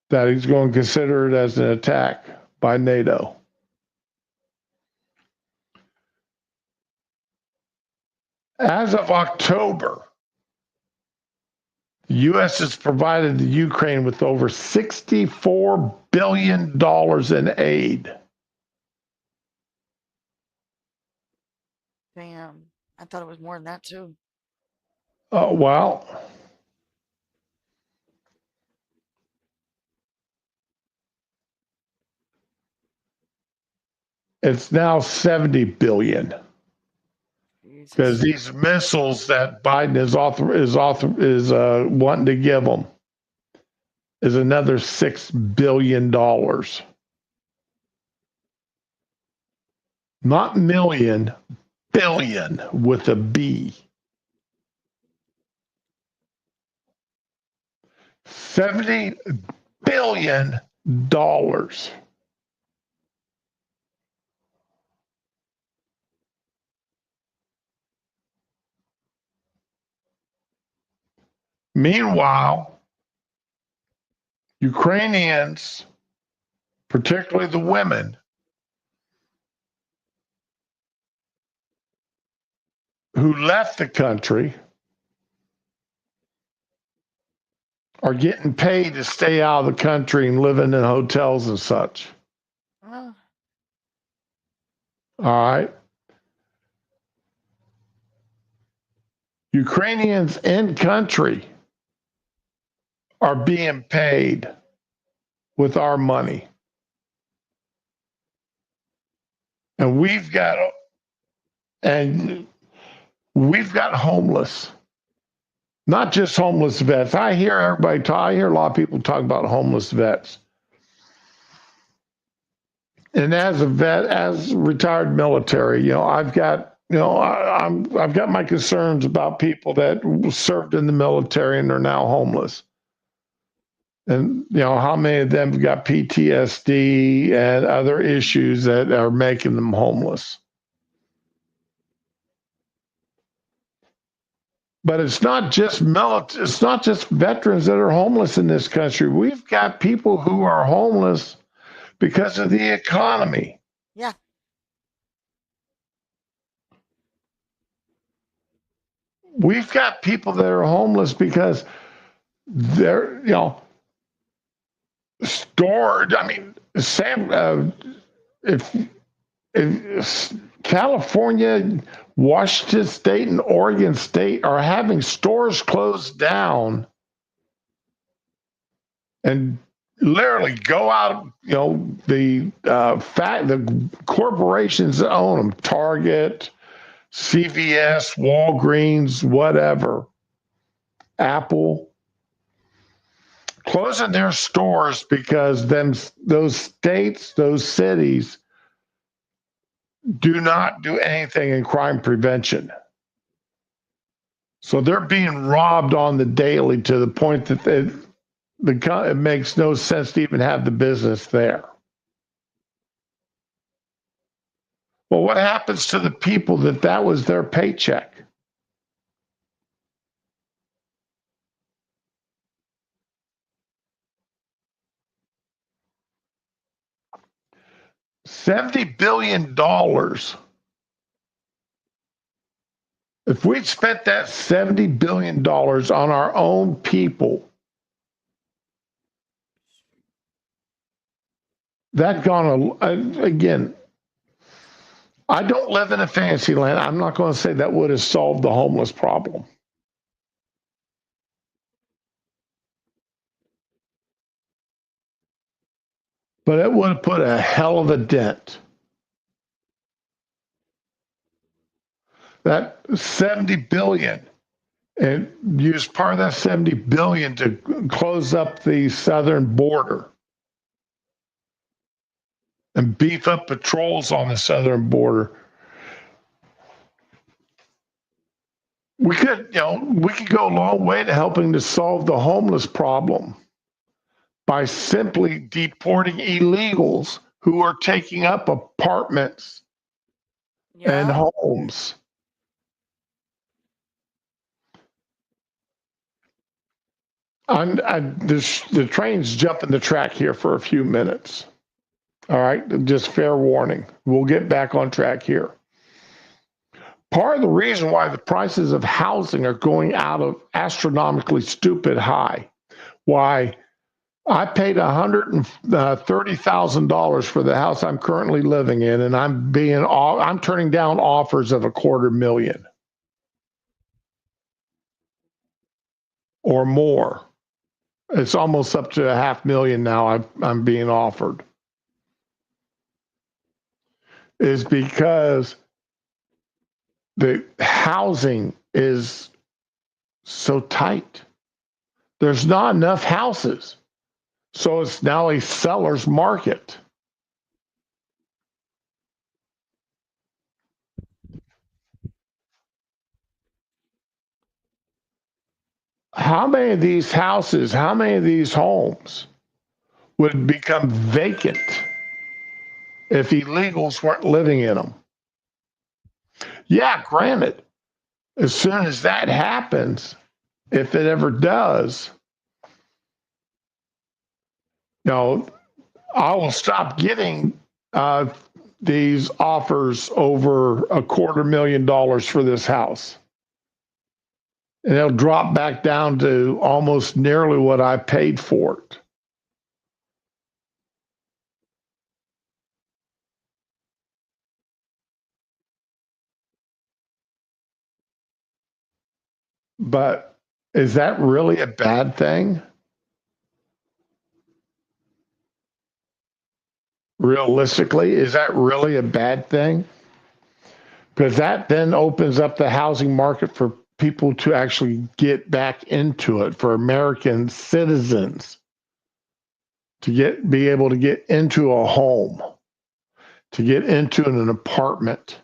that he's going to consider it as an attack by NATO. As of October, the U.S. has provided the Ukraine with over $64 billion in aid. Damn. I thought it was more than that too. Well, it's now 70 billion. Because these missiles that Biden is wanting to give them is another $6 billion. Not million, billion with a B. $70 billion. Meanwhile, Ukrainians, particularly the women, who left the country are getting paid to stay out of the country and living in hotels and such. Oh, All right. Ukrainians in country are being paid with our money. And we've got homeless, not just homeless vets. I hear a lot of people talk about homeless vets. And as a vet, as retired military, I've got my concerns about people that served in the military and are now homeless. And how many of them have got PTSD and other issues that are making them homeless. But it's not just it's not just veterans that are homeless in this country. We've got people who are homeless because of the economy. yeah. We've got people that are homeless because they're, stored. I mean, if California, Washington State, and Oregon State are having stores closed down and literally go out, the corporations that own them, Target, CVS, Walgreens, whatever, Apple, closing their stores because those states, those cities do not do anything in crime prevention. So they're being robbed on the daily to the point that it makes no sense to even have the business there. Well, what happens to the people that was their paycheck? $70 billion. If we'd spent that $70 billion on our own people, that gone, again, I don't live in a fantasy land. I'm not going to say that would have solved the homeless problem. But it would have put a hell of a dent. That 70 billion, and use part of that 70 billion to close up the southern border and beef up patrols on the southern border. We could go a long way to helping to solve the homeless problem by simply deporting illegals who are taking up apartments and Yeah. homes. The train's jumping the track here for a few minutes. All right, just fair warning. We'll get back on track here. Part of the reason why the prices of housing are going out of astronomically stupid high, why I paid $130,000 for the house I'm currently living in, and I'm turning down offers of $250,000 or more. It's almost up to $500,000 now. I'm being offered. Is because the housing is so tight. There's not enough houses. So it's now a seller's market. How many of these houses, how many of these homes would become vacant if illegals weren't living in them? Yeah, granted, as soon as that happens, if it ever does, I will stop getting these offers over $250,000 for this house. And it'll drop back down to almost nearly what I paid for it. But is that really a bad thing? Realistically, is that really a bad thing? Because that then opens up the housing market for people to actually get back into it, for American citizens to be able to get into a home, to get into an apartment.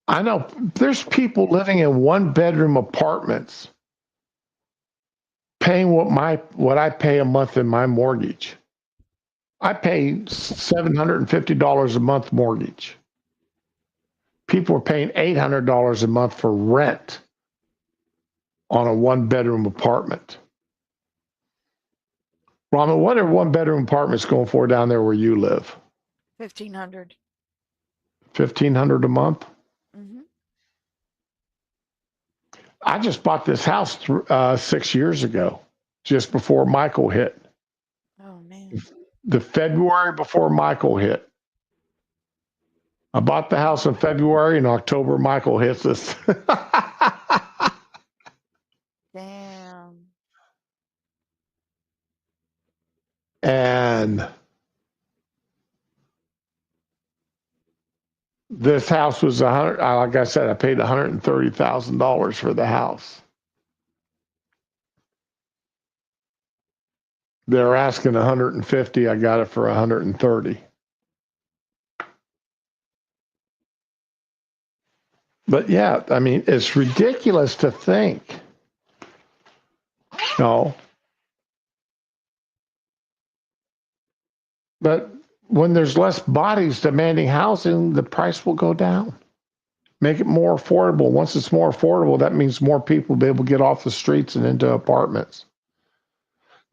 I know there's people living in one-bedroom apartments paying what I pay a month in my mortgage. I pay $750 a month mortgage. People are paying $800 a month for rent on a one-bedroom apartment. Ramen, what are one-bedroom apartments going for down there where you live? $1,500. $1,500 a month? Mm-hmm. I just bought this house 6 years ago, just before Michael hit. Oh man. The February before Michael hit. I bought the house in February. In October, Michael hits us. Damn. And this house was like I said, I paid $130,000 for the house. They're asking $150,000. I got it for $130,000. But yeah, I mean, it's ridiculous to think. No. But when there's less bodies demanding housing, the price will go down. Make it more affordable. Once it's more affordable, that means more people will be able to get off the streets and into apartments.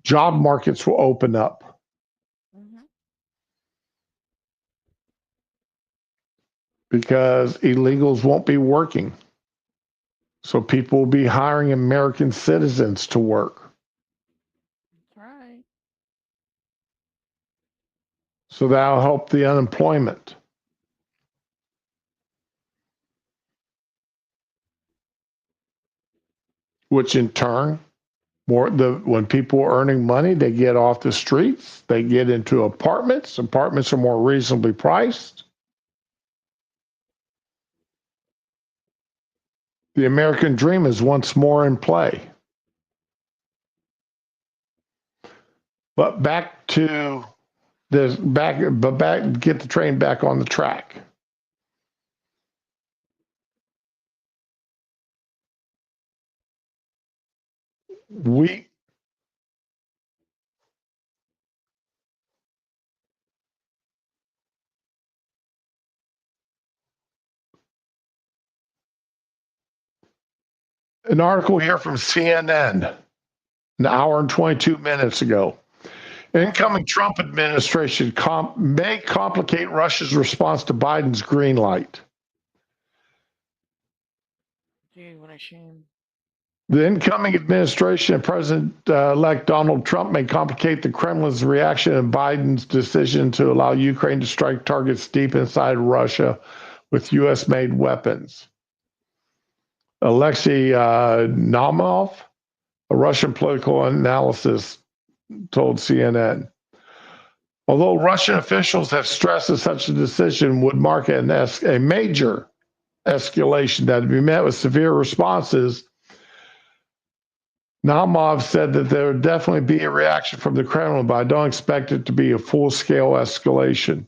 Job markets will open up. Mhm. Because illegals won't be working. So people will be hiring American citizens to work. That's right. So that'll help the unemployment. Which in turn, when people are earning money, they get off the streets, they get into apartments. Apartments are more reasonably priced. The American dream is once more in play. But back to this get the train back on the track. We an article here from CNN an hour and 22 minutes ago. Incoming Trump administration may complicate Russia's response to Biden's green light. Dude, what a shame. The incoming administration and President-elect Donald Trump may complicate the Kremlin's reaction to Biden's decision to allow Ukraine to strike targets deep inside Russia with U.S.-made weapons. Alexei Naumov, a Russian political analyst, told CNN. Although Russian officials have stressed that such a decision would mark a major escalation that would be met with severe responses, Naumov said that there would definitely be a reaction from the Kremlin, but I don't expect it to be a full-scale escalation.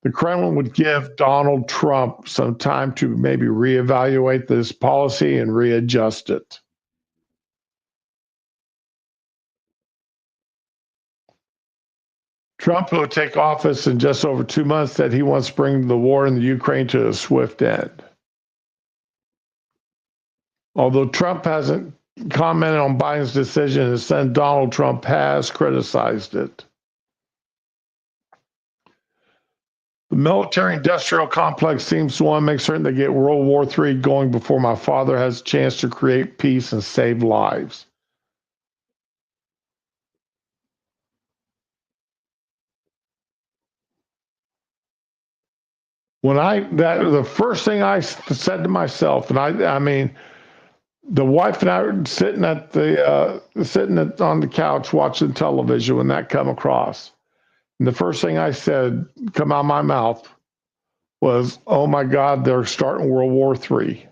The Kremlin would give Donald Trump some time to maybe reevaluate this policy and readjust it. Trump, who will take office in just over 2 months, said he wants to bring the war in the Ukraine to a swift end. Although Trump hasn't commented on Biden's decision, his son Donald Trump has criticized it. The military-industrial complex seems to want to make certain they get World War III going before my father has a chance to create peace and save lives. The first thing I said to myself, and I mean, the wife and I were sitting on the couch watching television when that come across, and the first thing I said come out of my mouth was, "Oh my God, they're starting World War III."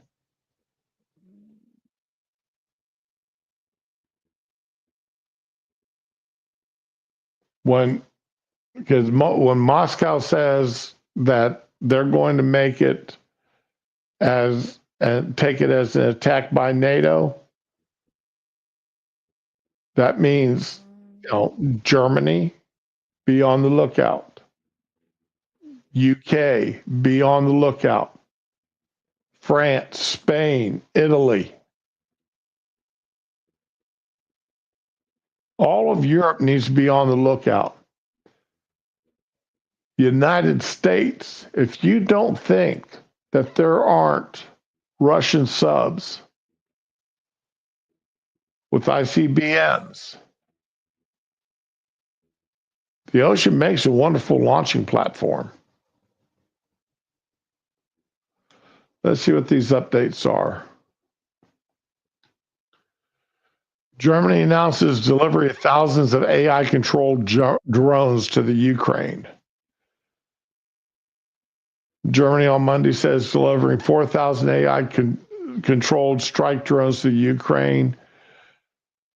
Because when Moscow says that they're going to make it as and take it as an attack by NATO, that means Germany, be on the lookout. UK, be on the lookout. France, Spain, Italy. All of Europe needs to be on the lookout. United States, if you don't think that there aren't Russian subs with ICBMs, the ocean makes a wonderful launching platform. Let's see what these updates are. Germany announces delivery of thousands of AI-controlled drones to the Ukraine. Germany on Monday says delivering 4,000 AI-controlled strike drones to Ukraine.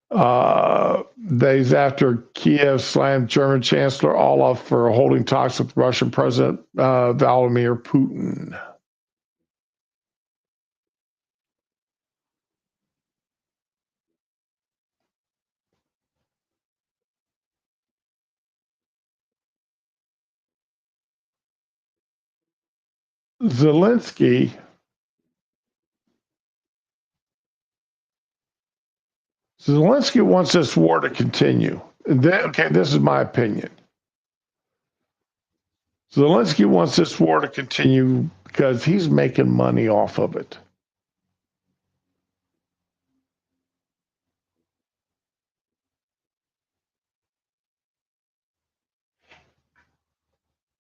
Days after Kiev slammed German Chancellor Olaf for holding talks with Russian President Vladimir Putin. Zelensky wants this war to continue. Okay, this is my opinion. Zelensky wants this war to continue because he's making money off of it.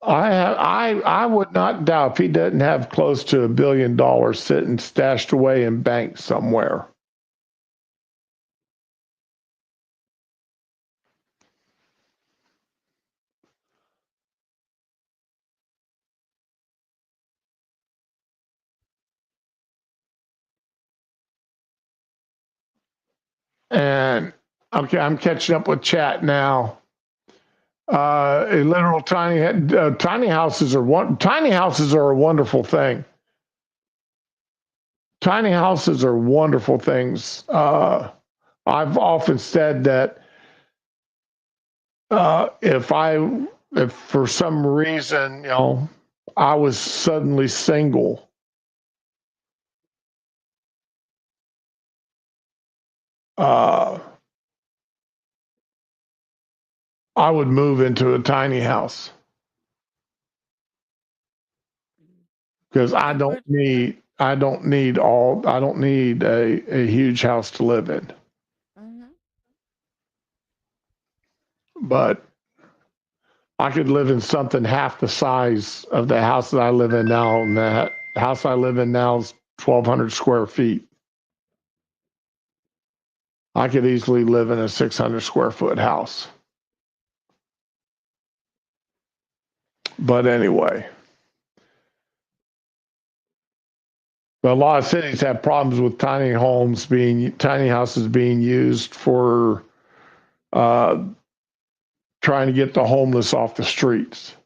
I would not doubt if he doesn't have close to $1 billion sitting stashed away in banks somewhere. And okay, I'm catching up with chat now. A literal tiny houses are a wonderful thing. Tiny houses are wonderful things. I've often said that if for some reason, I was suddenly single, I would move into a tiny house because I don't need a huge house to live in. Mm-hmm. But I could live in something half the size of the house that I live in now, and that house I live in now is 1,200 square feet. I could easily live in a 600 square foot house. But anyway, a lot of cities have problems with tiny houses being used for trying to get the homeless off the streets.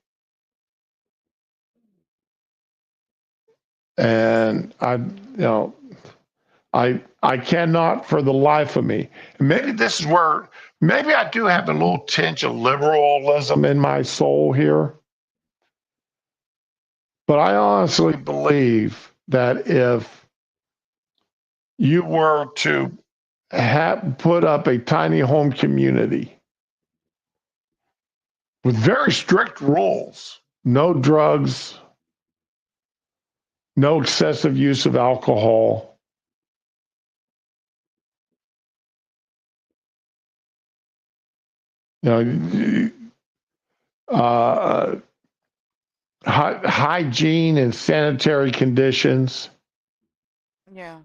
And I cannot for the life of me. Maybe this is where maybe I do have a little tinge of liberalism in my soul here. But I honestly believe that if you were to put up a tiny home community with very strict rules, no drugs, no excessive use of alcohol, hygiene and sanitary conditions, Yeah.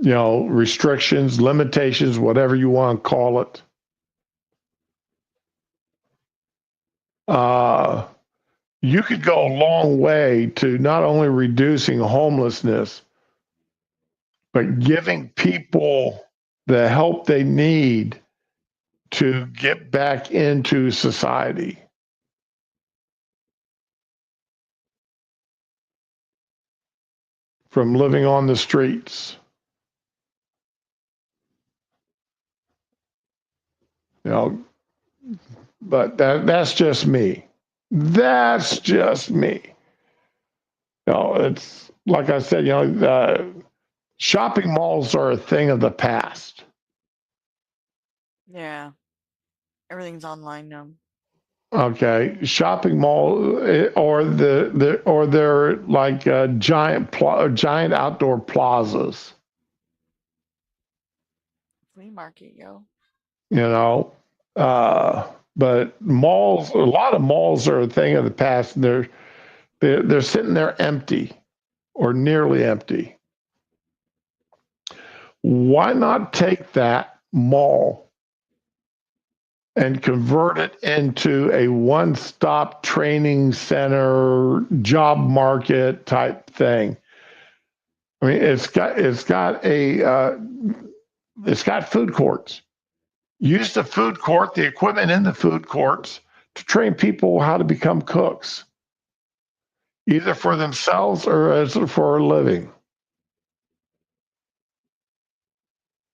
Restrictions, limitations, whatever you want to call it. You could go a long way to not only reducing homelessness, but giving people the help they need to get back into society. From living on the streets. But that's just me. That's just me. It's like I said, shopping malls are a thing of the past. Yeah. Everything's online now. Okay, shopping mall or they're like giant outdoor plazas. Flea market, yo. But malls, a lot of malls are a thing of the past. And they're sitting there empty or nearly empty. Why not take that mall and convert it into a one-stop training center, job market type thing? I mean, it's got food courts. Use the food court, the equipment in the food courts to train people how to become cooks, either for themselves or as for a living.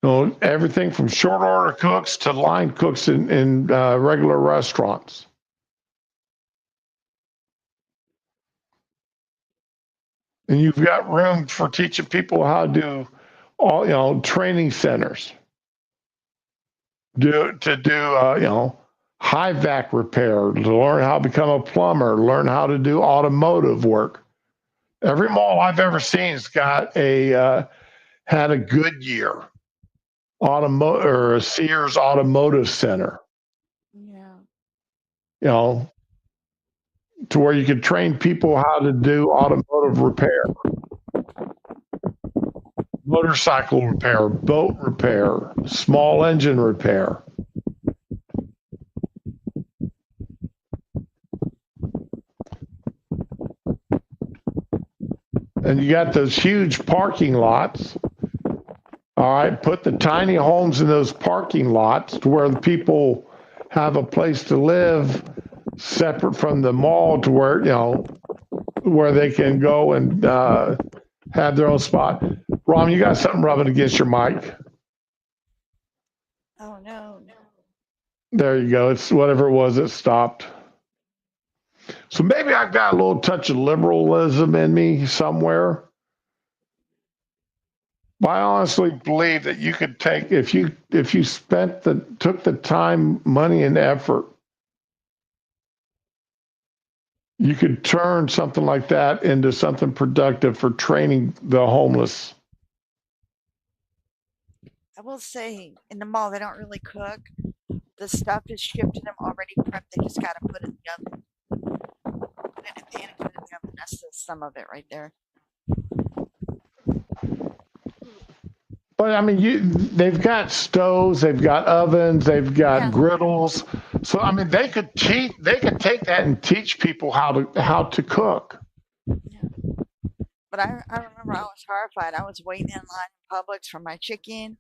Everything from short order cooks to line cooks in regular restaurants. And you've got room for teaching people how to do all, training centers. To do, high vac repair, to learn how to become a plumber, learn how to do automotive work. Every mall I've ever seen has got had a Goodyear or a Sears Automotive Center, Yeah. To where you could train people how to do automotive repair, motorcycle repair, boat repair, small engine repair. And you got those huge parking lots. All right, put the tiny homes in those parking lots to where the people have a place to live separate from the mall, to where they can go and have their own spot. Rom, you got something rubbing against your mic. Oh no. There you go. It's whatever it was that stopped. So maybe I've got a little touch of liberalism in me somewhere. But I honestly believe that you could take, if you took the time, money, and effort, you could turn something like that into something productive for training the homeless. I will say in the mall they don't really cook. The stuff is shipped to them already prepped. They just gotta put it in the oven. Put it in a pan and put it in the oven. That's some of it right there. But I mean, they've got stoves, they've got ovens, they've got Yeah. griddles. So I mean, they could take that and teach people how to cook. But I remember I was horrified. I was waiting in line in Publix for my chicken,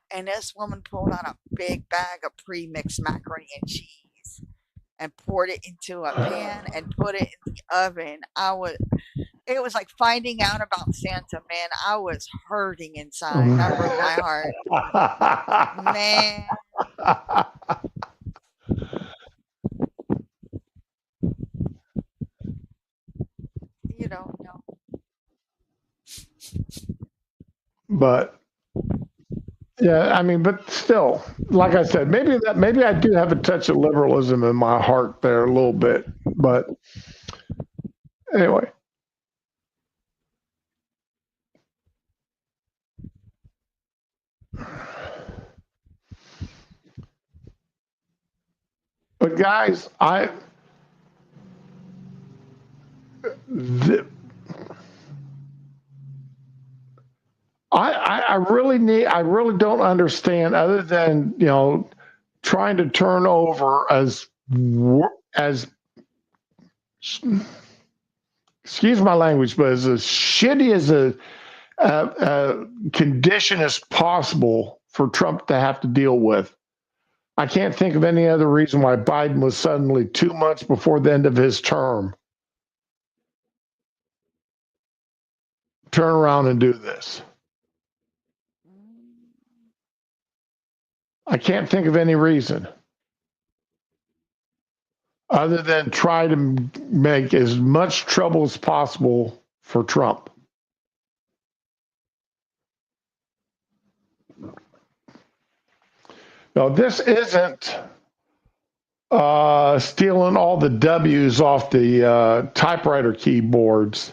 and this woman pulled out a big bag of pre-mixed macaroni and cheese and poured it into a pan and put it in the oven. It was like finding out about Santa, man. I was hurting inside. That broke my heart. Man. You don't know. But yeah, I mean, but still, like I said, maybe I do have a touch of liberalism in my heart there a little bit. But anyway. But guys, I really don't understand, other than trying to turn over as excuse my language, but as shitty as a condition as possible for Trump to have to deal with. I can't think of any other reason why Biden was suddenly 2 months before the end of his term turn around and do this. I can't think of any reason other than try to make as much trouble as possible for Trump. No, this isn't stealing all the W's off the typewriter keyboards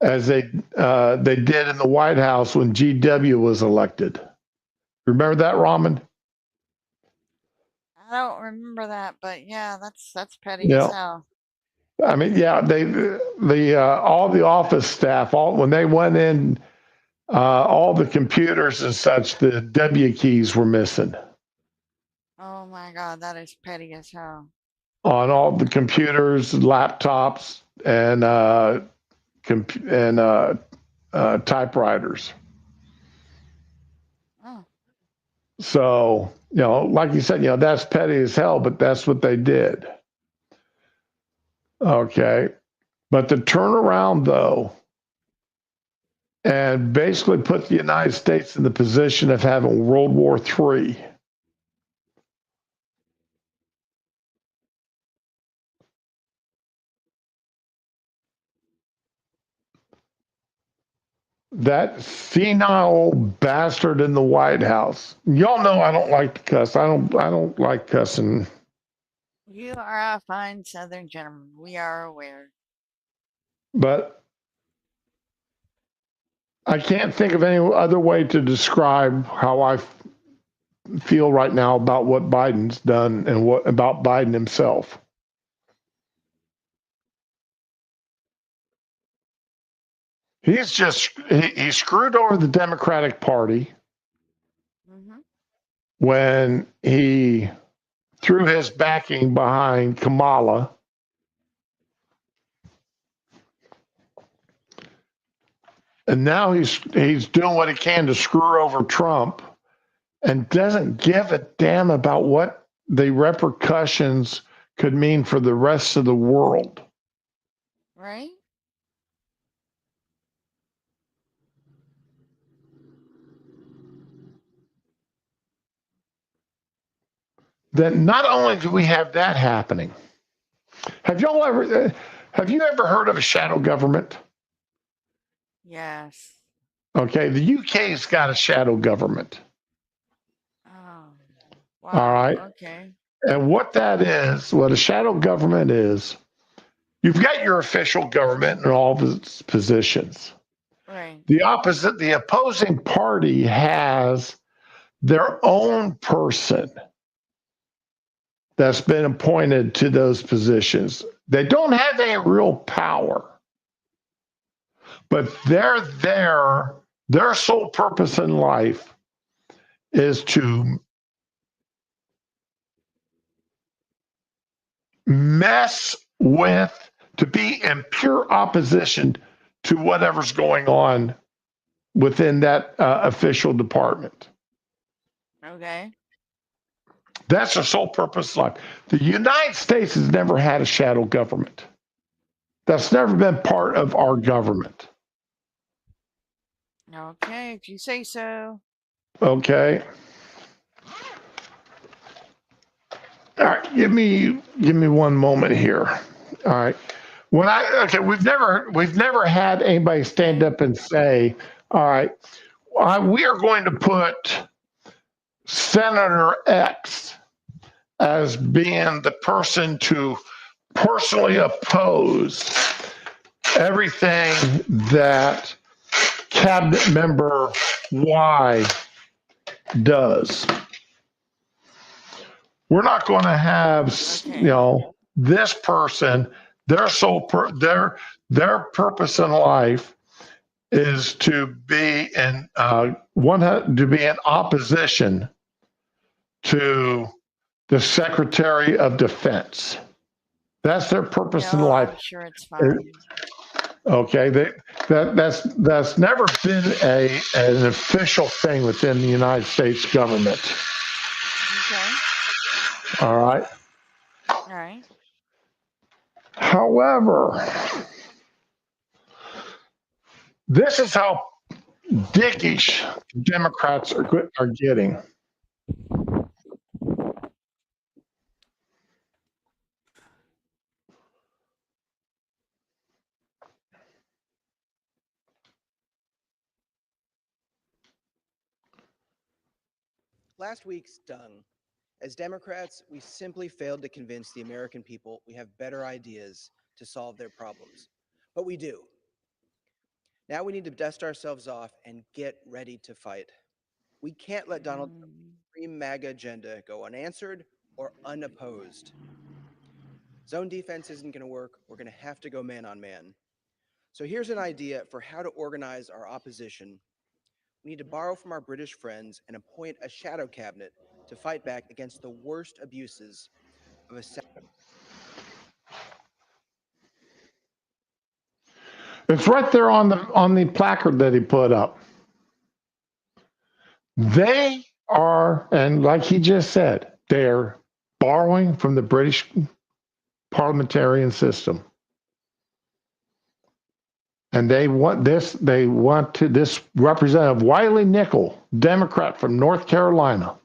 as they did in the White House when GW was elected. Remember that, Raman? I don't remember that, but yeah, that's petty Yeah. as hell. I mean, yeah, all the office staff, when they went in, all the computers and such, the W keys were missing Oh my god, that is petty as hell. on all the computers, laptops, and typewriters. Oh. So, like you said, that's petty as hell, but that's what they did. Okay. But to turn around, though, and basically put the United States in the position of having World War III. that senile bastard in the White House. Y'all know I don't like to cuss. I don't like cussing. You are a fine Southern gentleman. We are aware. But I can't think of any other way to describe how I feel right now about what Biden's done and what about Biden himself. He's just he screwed over the Democratic Party Mm-hmm. when he threw his backing behind Kamala. And now he's doing what he can to screw over Trump and doesn't give a damn about what the repercussions could mean for the rest of the world. Right? Then not only do we have that happening, have you ever heard of a shadow government? Yes. Okay, the UK's got a shadow government. Oh. All Wow. right. Okay. And what a shadow government is, you've got your official government in all of its positions. Right. The opposing party has their own person that's been appointed to those positions. They don't have any real power, but they're there. Their sole purpose in life is to to be in pure opposition to whatever's going on within that official department. Okay. That's their sole purpose in life. The United States has never had a shadow government. That's never been part of our government. Okay, if you say so. Okay. All right, give me one moment here. All right. We've never had anybody stand up and say, all right, we are going to put Senator X as being the person to personally oppose everything that cabinet member Y does. We're not going to have, this person, their purpose in life is to be in opposition to the Secretary of Defense. That's their purpose in No, life. I'm sure it's fine. Okay, that's never been an official thing within the United States government. Okay. All right. All right. However, this is how dickish Democrats are getting. Last week stung. As Democrats, we simply failed to convince the American people we have better ideas to solve their problems. But we do. Now we need to dust ourselves off and get ready to fight. We can't let Donald Trump's extreme MAGA agenda go unanswered or unopposed. Zone defense isn't going to work. We're going to have to go man on man. So here's an idea for how to organize our opposition. We need to borrow from our British friends and appoint a shadow cabinet to fight back against the worst abuses of a. It's right there on the placard that he put up. They are, and like he just said, they're borrowing from the British parliamentarian system. And this Representative Wiley Nickel, Democrat from North Carolina,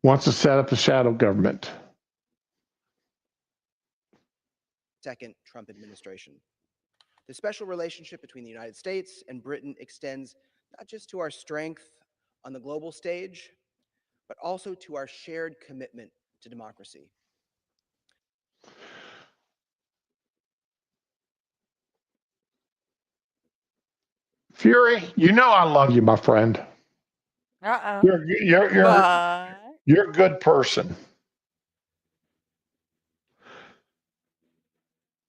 wants to set up a shadow government. Second Trump administration. The special relationship between the United States and Britain extends not just to our strength on the global stage, but also to our shared commitment to democracy. Fury, you know I love you, my friend. Uh-oh. But You're a good person.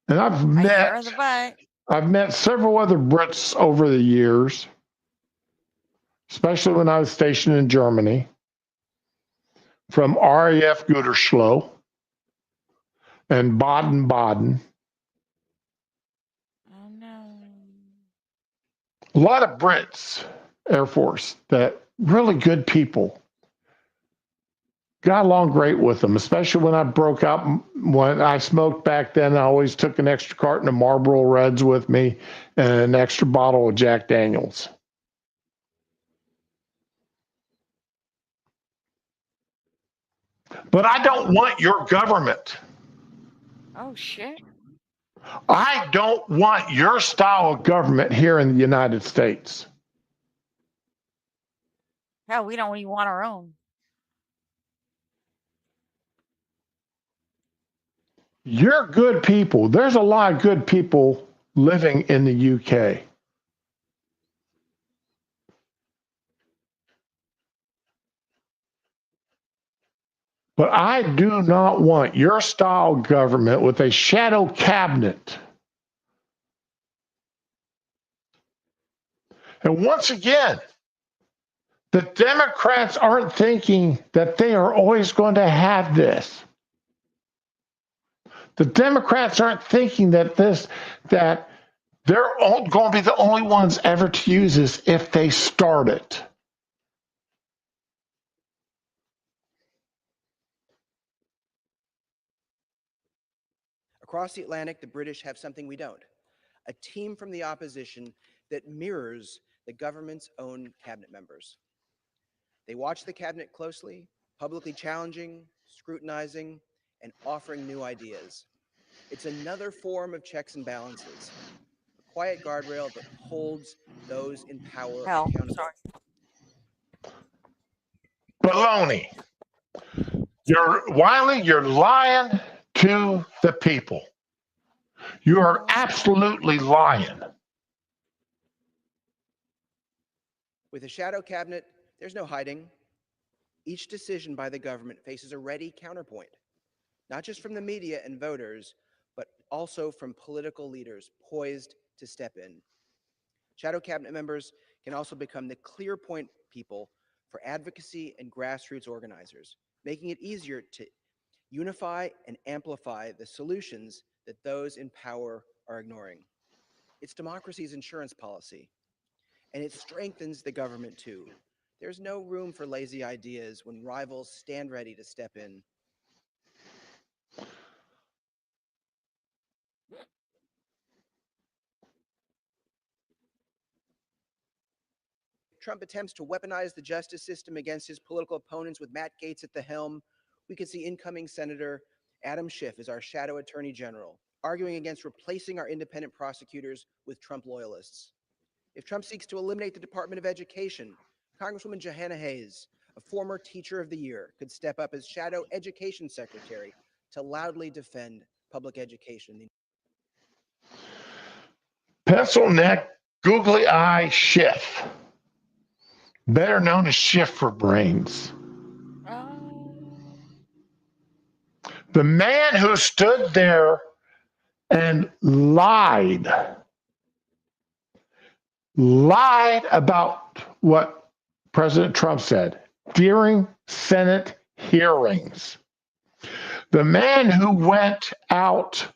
And I hear the but. I've met several other Brits over the years, especially when I was stationed in Germany, from RAF Gütersloh and Baden-Baden. Oh no. A lot of Brits, Air Force, that really good people. Got along great with them, especially when I broke out. When I smoked back then, I always took an extra carton of Marlboro Reds with me and an extra bottle of Jack Daniels. But I don't want your government. Oh shit. I don't want your style of government here in the United States. Hell, we don't even want our own. You're good people. There's a lot of good people living in the UK. But I do not want your style government with a shadow cabinet. And once again, the Democrats aren't thinking that they are always going to have this. The Democrats aren't thinking that they're all going to be the only ones ever to use this if they start it. Across the Atlantic, the British have something we don't: a team from the opposition that mirrors the government's own cabinet members. They watch the cabinet closely, publicly challenging, scrutinizing, and offering new ideas. It's another form of checks and balances, a quiet guardrail that holds those in power Hell, accountable. sorry. Baloney. Wiley, you're lying to the people. You are absolutely lying. With a shadow cabinet, there's no hiding. Each decision by the government faces a ready counterpoint, not just from the media and voters, but also from political leaders poised to step in. Shadow cabinet members can also become the clear point people for advocacy and grassroots organizers, making it easier to unify and amplify the solutions that those in power are ignoring. It's democracy's insurance policy, and it strengthens the government too. There's no room for lazy ideas when rivals stand ready to step in. Trump attempts to weaponize the justice system against his political opponents with Matt Gaetz at the helm. We could see incoming Senator Adam Schiff as our shadow attorney general, arguing against replacing our independent prosecutors with Trump loyalists. If Trump seeks to eliminate the Department of Education, Congresswoman Johanna Hayes, a former Teacher of the Year, could step up as shadow education secretary to loudly defend public education. Pencil neck, googly eye Schiff, better known as Schiff for brains. The man who stood there and lied about what President Trump said during Senate hearings. The man who went out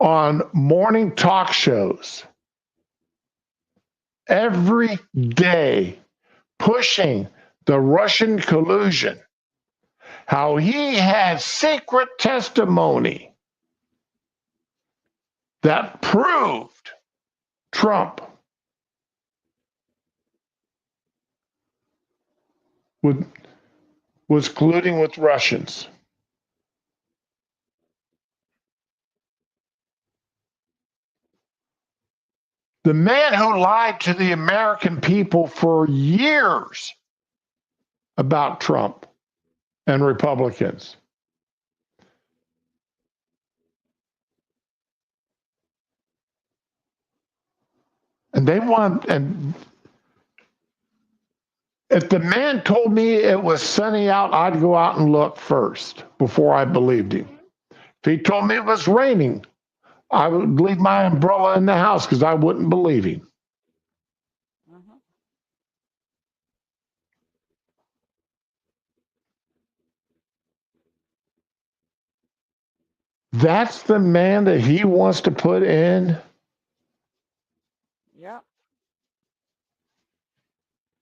on morning talk shows every day pushing the Russian collusion, how he had secret testimony that proved Trump was colluding with Russians. The man who lied to the American people for years about Trump and Republicans. And if the man told me it was sunny out, I'd go out and look first before I believed him. If he told me it was raining, I would leave my umbrella in the house because I wouldn't believe him. Mhm. That's the man that he wants to put in Yep.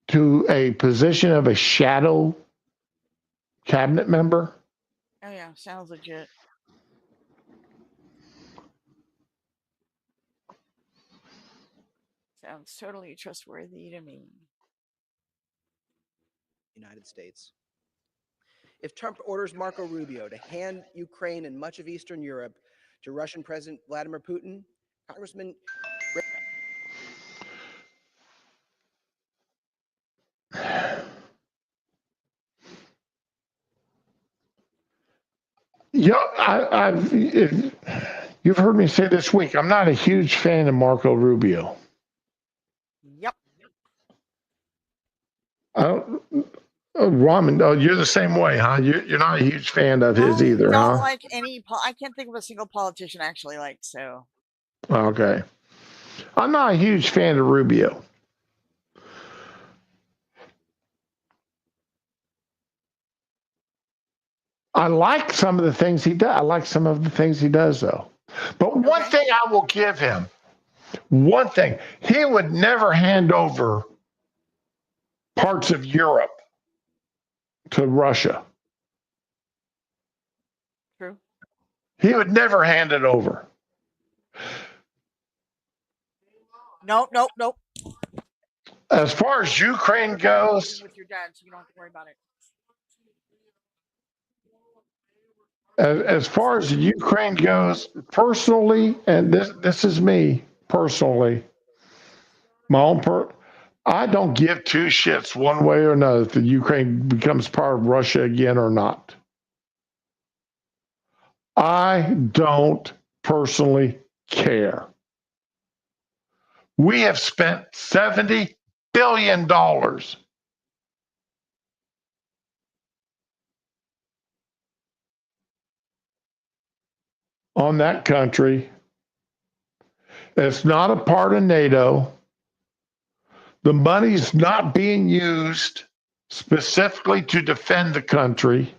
to a position of a shadow cabinet member. Oh yeah, sounds legit. Sounds totally trustworthy to me. United States. If Trump orders Marco Rubio to hand Ukraine and much of Eastern Europe to Russian President Vladimir Putin, Congressman You've heard me say this week, I'm not a huge fan of Marco Rubio. Yep. Ramen, you're the same way, huh? You're not a huge fan of his either, don't huh? like any. I can't think of a single politician I actually like. So Okay. I'm not a huge fan of Rubio. I like some of the things he does. I like some of the things he does, though. But one Okay. thing I will give him, one thing, he would never hand over parts of Europe to Russia. true. He would never hand it over. Nope. As far as Ukraine goes, With your dad, so you don't have to worry about it. as far as Ukraine goes, personally, and this is me personally, my own I don't give two shits one way or another if the Ukraine becomes part of Russia again or not. I don't personally care. We have spent $70 billion on that country. It's not a part of NATO. The money's not being used specifically to defend the country.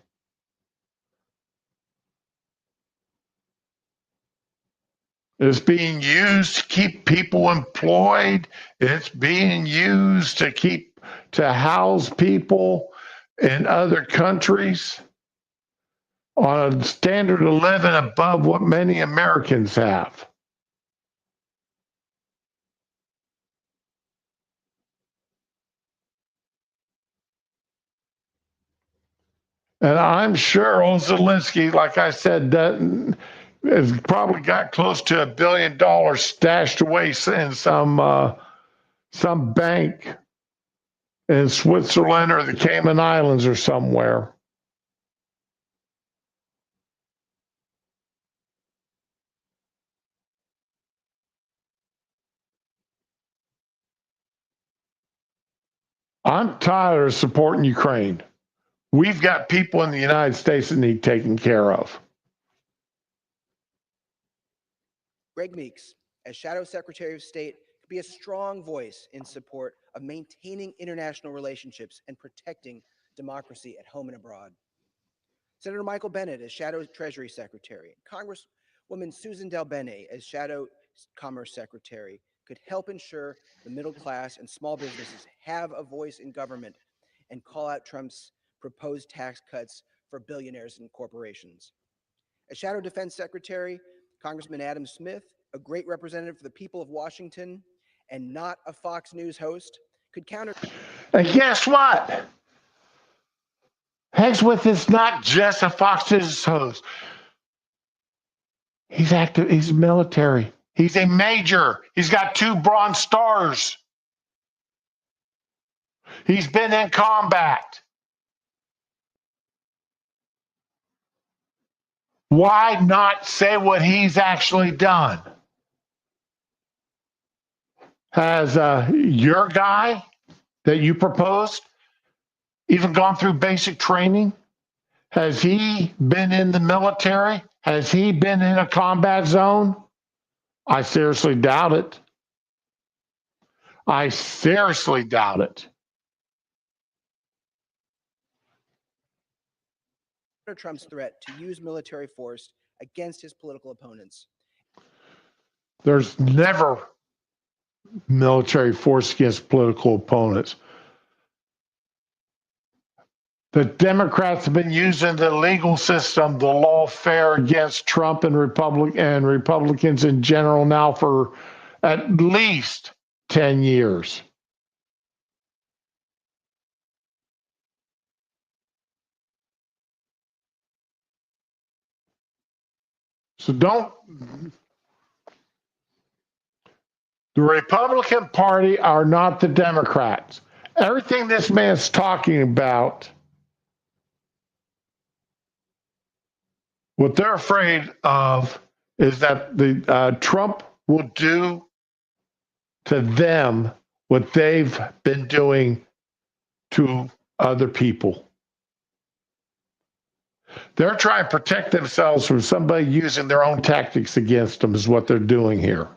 It's being used to keep people employed. It's being used to house people in other countries on a standard of living above what many Americans have. And I'm sure old Zelensky, like I said, has probably got close to $1 billion stashed away in some bank in Switzerland or the Cayman Islands or somewhere. I'm tired of supporting Ukraine. We've got people in the United States that need taken care of. Greg Meeks, as Shadow Secretary of State, could be a strong voice in support of maintaining international relationships and protecting democracy at home and abroad. Senator Michael Bennet as Shadow Treasury Secretary, Congresswoman Susan DelBene as Shadow Commerce Secretary could help ensure the middle class and small businesses have a voice in government and call out Trump's proposed tax cuts for billionaires and corporations. As Shadow Defense Secretary, Congressman Adam Smith, a great representative for the people of Washington and not a Fox News host, could counter. And guess what? Hegsworth is not just a Fox News host. He's active. He's military. He's a major. He's got 2 Bronze Stars. He's been in combat. Why not say what he's actually done? Has your guy that you proposed even gone through basic training? Has he been in the military? Has he been in a combat zone? I seriously doubt it. I seriously doubt it. Trump's threat to use military force against his political opponents. There's never military force against political opponents. The Democrats have been using the legal system, the lawfare against Trump and Republicans in general now for at least 10 years. So don't. The Republican Party are not the Democrats. Everything this man's talking about, what they're afraid of is that the Trump will do to them what they've been doing to other people. They're trying to protect themselves from somebody using their own tactics against them is what they're doing here.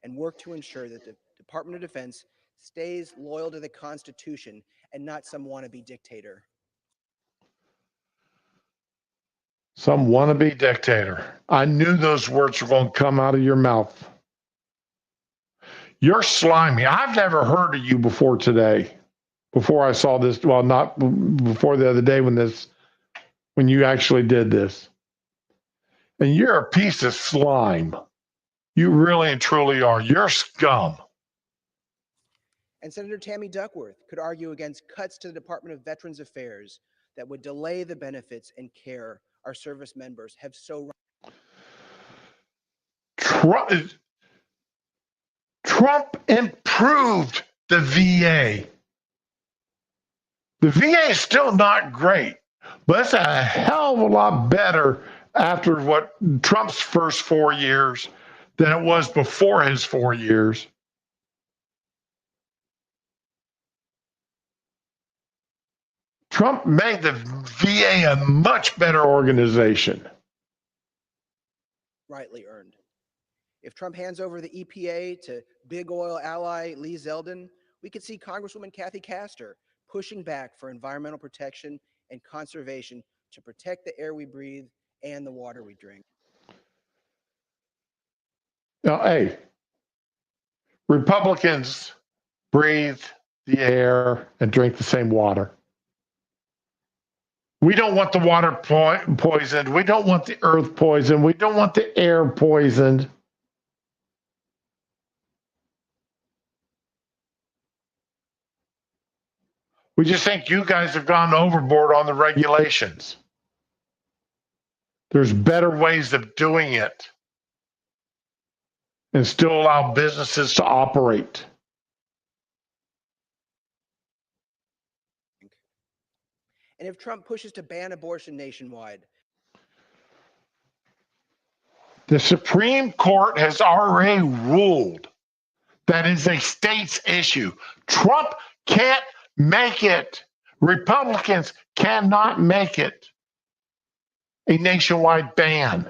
And work to ensure that the Department of Defense stays loyal to the Constitution and not some wannabe dictator. Some wannabe dictator. I knew those words were going to come out of your mouth. You're slimy. I've never heard of you before today. Before I saw this, well, not before the other day when you actually did this. And you're a piece of slime. You really and truly are. You're scum. And Senator Tammy Duckworth could argue against cuts to the Department of Veterans Affairs that would delay the benefits and care our service members have so. Trump improved the VA. The VA is still not great, but it's a hell of a lot better after what Trump's first 4 years than it was before his 4 years. Trump made the VA a much better organization. Rightly earned. If Trump hands over the EPA to big oil ally Lee Zeldin, we could see Congresswoman Kathy Castor pushing back for environmental protection and conservation to protect the air we breathe and the water we drink. Now, hey, Republicans breathe the air and drink the same water. We don't want the water poisoned. We don't want the earth poisoned. We don't want the air poisoned. We just think you guys have gone overboard on the regulations. There's better ways of doing it and still allow businesses to operate. And if Trump pushes to ban abortion nationwide, the Supreme Court has already ruled that is a state's issue. Trump can't make it. Republicans cannot make it a nationwide ban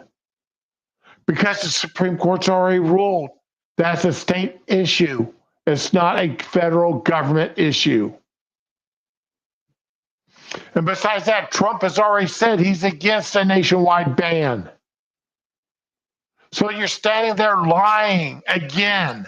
because the Supreme Court's already ruled that's a state issue. It's not a federal government issue. And besides that, Trump has already said he's against a nationwide ban. So you're standing there lying again.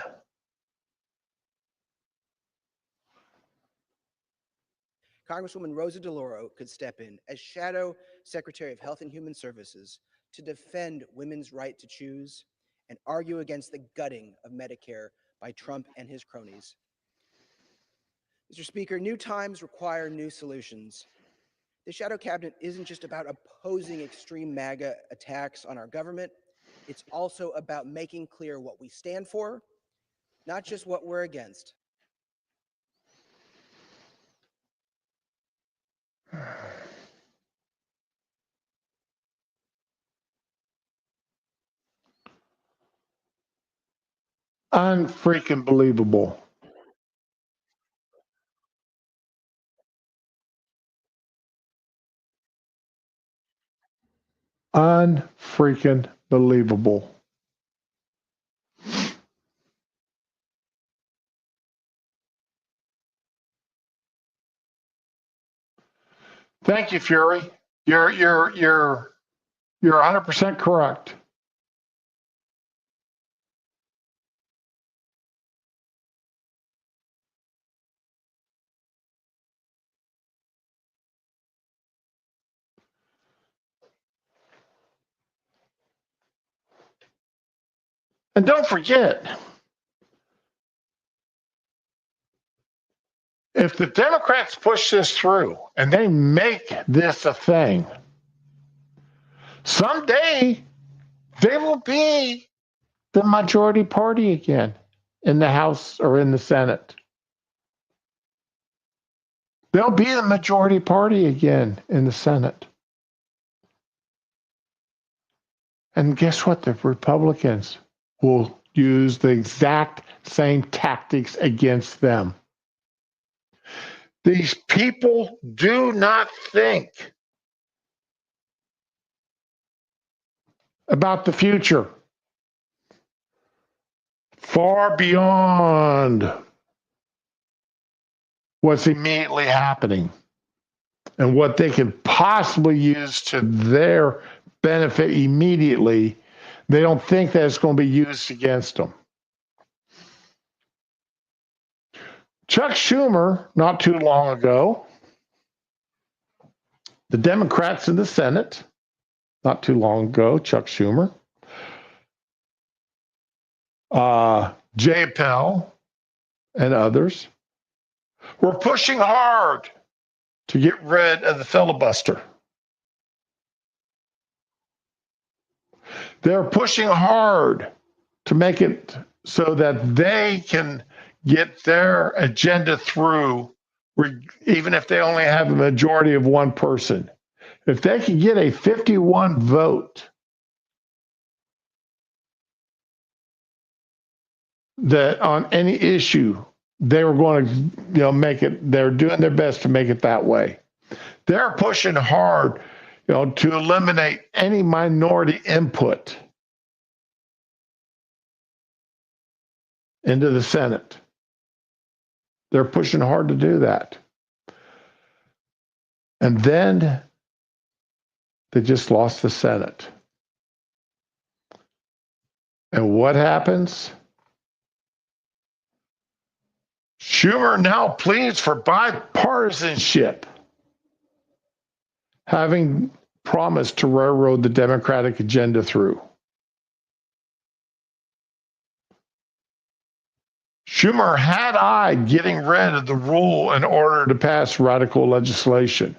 Congresswoman Rosa DeLauro could step in as Shadow Secretary of Health and Human Services to defend women's right to choose and argue against the gutting of Medicare by Trump and his cronies. Mr. Speaker, new times require new solutions. The shadow cabinet isn't just about opposing extreme MAGA attacks on our government. It's also about making clear what we stand for, not just what we're against. Unfreaking believable. Unfreaking believable. Thank you, Fury. You're 100% correct. And don't forget, if the Democrats push this through and they make this a thing, someday they will be the majority party again in the House or in the Senate. They'll be the majority party again in the Senate. And guess what? The Republicans will use the exact same tactics against them. These people do not think about the future far beyond what's immediately happening and what they can possibly use to their benefit immediately. They don't think that it's going to be used against them. Chuck Schumer, not too long ago, the Democrats in the Senate, not too long ago, Chuck Schumer, Jay Appel, and others were pushing hard to get rid of the filibuster. They're pushing hard to make it so that they can get their agenda through, even if they only have a majority of one person. If they can get a 51 vote that on any issue, they were going to, make it. They're doing their best to make it that way. They're pushing hard, to eliminate any minority input into the Senate. They're pushing hard to do that. And then they just lost the Senate. And what happens? Schumer now pleads for bipartisanship, having promised to railroad the Democratic agenda through. Schumer had eyed getting rid of the rule in order to pass radical legislation.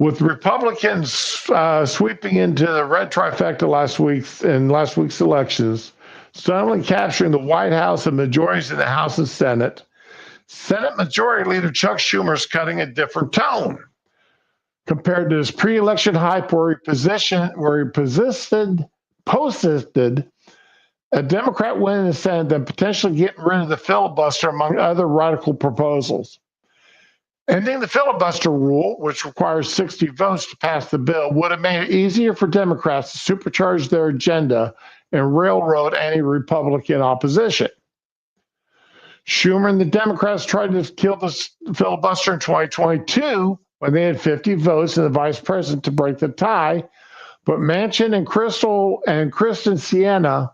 With Republicans sweeping into the red trifecta last week's elections, suddenly capturing the White House and majorities in the House and Senate, Senate Majority Leader Chuck Schumer is cutting a different tone compared to his pre-election hype where he posted a Democrat win in the Senate, then potentially getting rid of the filibuster, among other radical proposals. Ending the filibuster rule, which requires 60 votes to pass the bill, would have made it easier for Democrats to supercharge their agenda and railroad any Republican opposition. Schumer and the Democrats tried to kill the filibuster in 2022 when they had 50 votes and the vice president to break the tie, but Manchin and Kristen Siena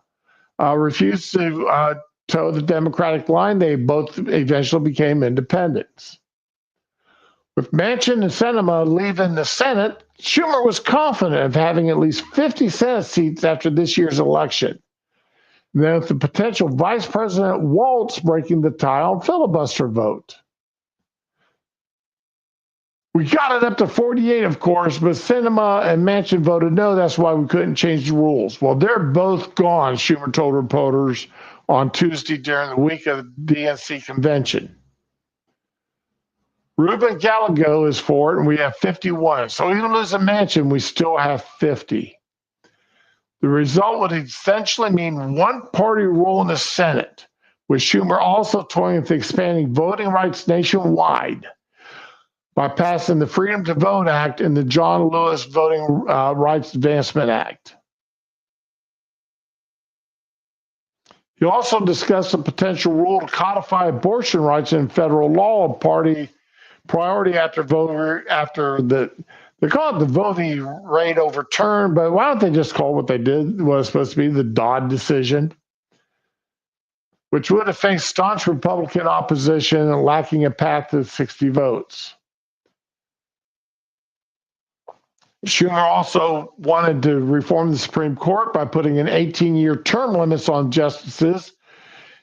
refused to toe the Democratic line. They both eventually became independents. With Manchin and Sinema leaving the Senate, Schumer was confident of having at least 50 Senate seats after this year's election. Then with the potential Vice President Waltz breaking the tie on filibuster vote. We got it up to 48, of course, but Sinema and Manchin voted no. That's why we couldn't change the rules. Well, they're both gone, Schumer told reporters on Tuesday during the week of the DNC convention. Ruben Gallego is for it, and we have 51. So even losing Manchin, we still have 50. The result would essentially mean one-party rule in the Senate, with Schumer also toying with expanding voting rights nationwide by passing the Freedom to Vote Act and the John Lewis Voting Rights Advancement Act. He also discussed a potential rule to codify abortion rights in federal law, a party priority after they call it the voting rate overturned, but why don't they just call what they did was supposed to be the Dodd decision, which would have faced staunch Republican opposition and lacking a path to 60 votes. Schumer also wanted to reform the Supreme Court by putting an 18-year term limits on justices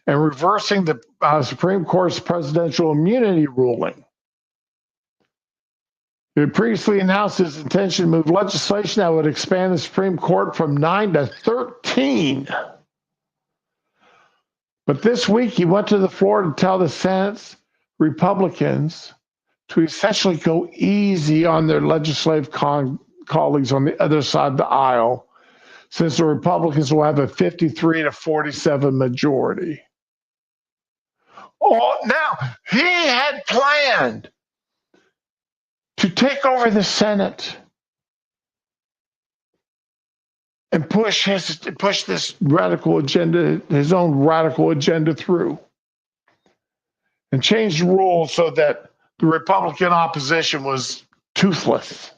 and reversing the Supreme Court's presidential immunity ruling. He previously announced his intention to move legislation that would expand the Supreme Court from 9 to 13. But this week, he went to the floor to tell the Senate's Republicans to essentially go easy on their legislative colleagues on the other side of the aisle, since the Republicans will have a 53 to 47 majority. Oh, now, he had planned to take over the Senate and push this radical agenda, his own radical agenda through, and change the rules so that the Republican opposition was toothless,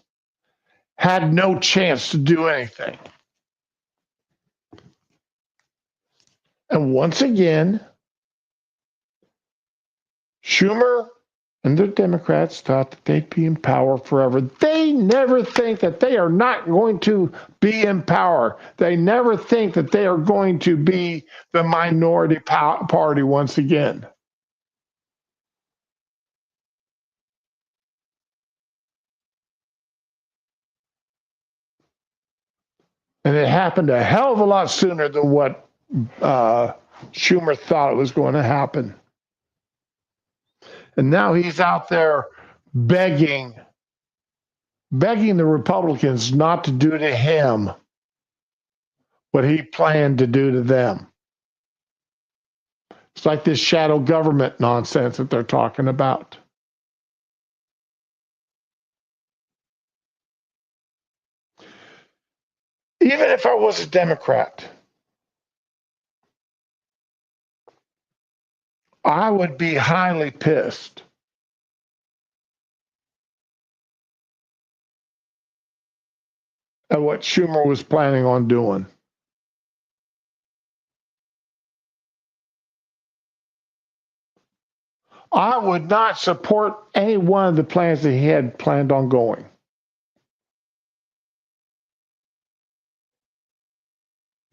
had no chance to do anything. And once again, Schumer and the Democrats thought that they'd be in power forever. They never think that they are not going to be in power. They never think that they are going to be the minority party once again. And it happened a hell of a lot sooner than what Schumer thought it was going to happen. And now he's out there begging the Republicans not to do to him what he planned to do to them. It's like this shadow government nonsense that they're talking about. Even if I was a Democrat, I would be highly pissed at what Schumer was planning on doing. I would not support any one of the plans that he had planned on going.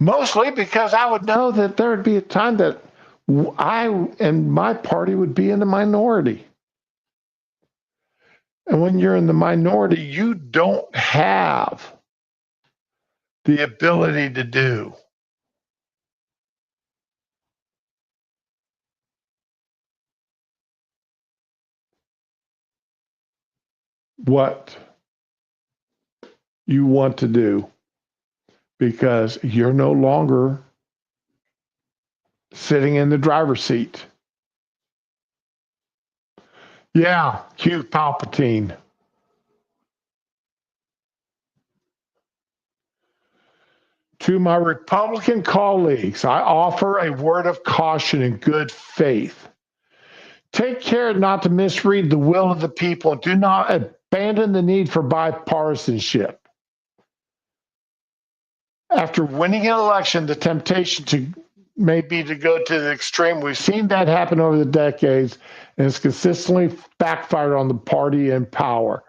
Mostly because I would know that there would be a time that I and my party would be in the minority. And when you're in the minority, you don't have the ability to do what you want to do, because you're no longer sitting in the driver's seat. Yeah, cue Palpatine. To my Republican colleagues, I offer a word of caution in good faith. Take care not to misread the will of the people. Do not abandon the need for bipartisanship. After winning an election, the temptation may be to go to the extreme. We've seen that happen over the decades, and it's consistently backfired on the party in power.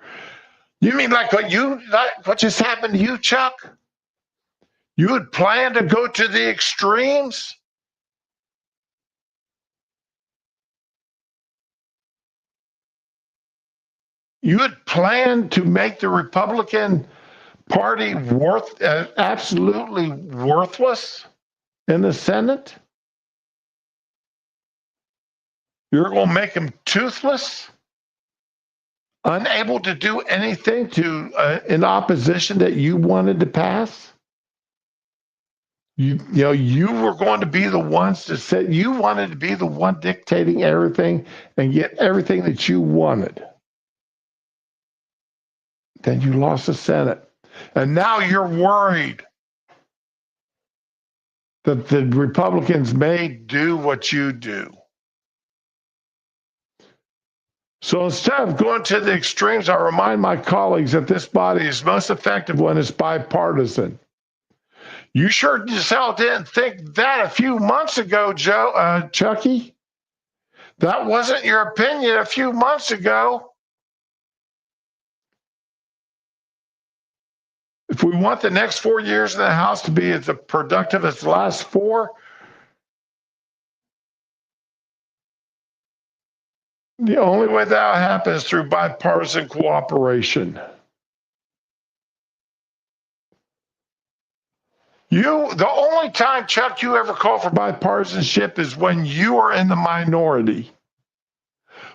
You mean like what just happened to you, Chuck? You had planned to go to the extremes? You had planned to make the Republican Party absolutely worthless in the Senate? You're going to make them toothless, unable to do anything in opposition that you wanted to pass? You were going to be the ones to say you wanted to be the one dictating everything and get everything that you wanted. Then you lost the Senate. And now you're worried that the Republicans may do what you do. So instead of going to the extremes, I remind my colleagues that this body is most effective when it's bipartisan. You sure as hell didn't think that a few months ago, Chucky. That wasn't your opinion a few months ago. If we want the next 4 years in the House to be as productive as the last 4, the only way that will happen is through bipartisan cooperation. The only time, Chuck, you ever call for bipartisanship is when you are in the minority.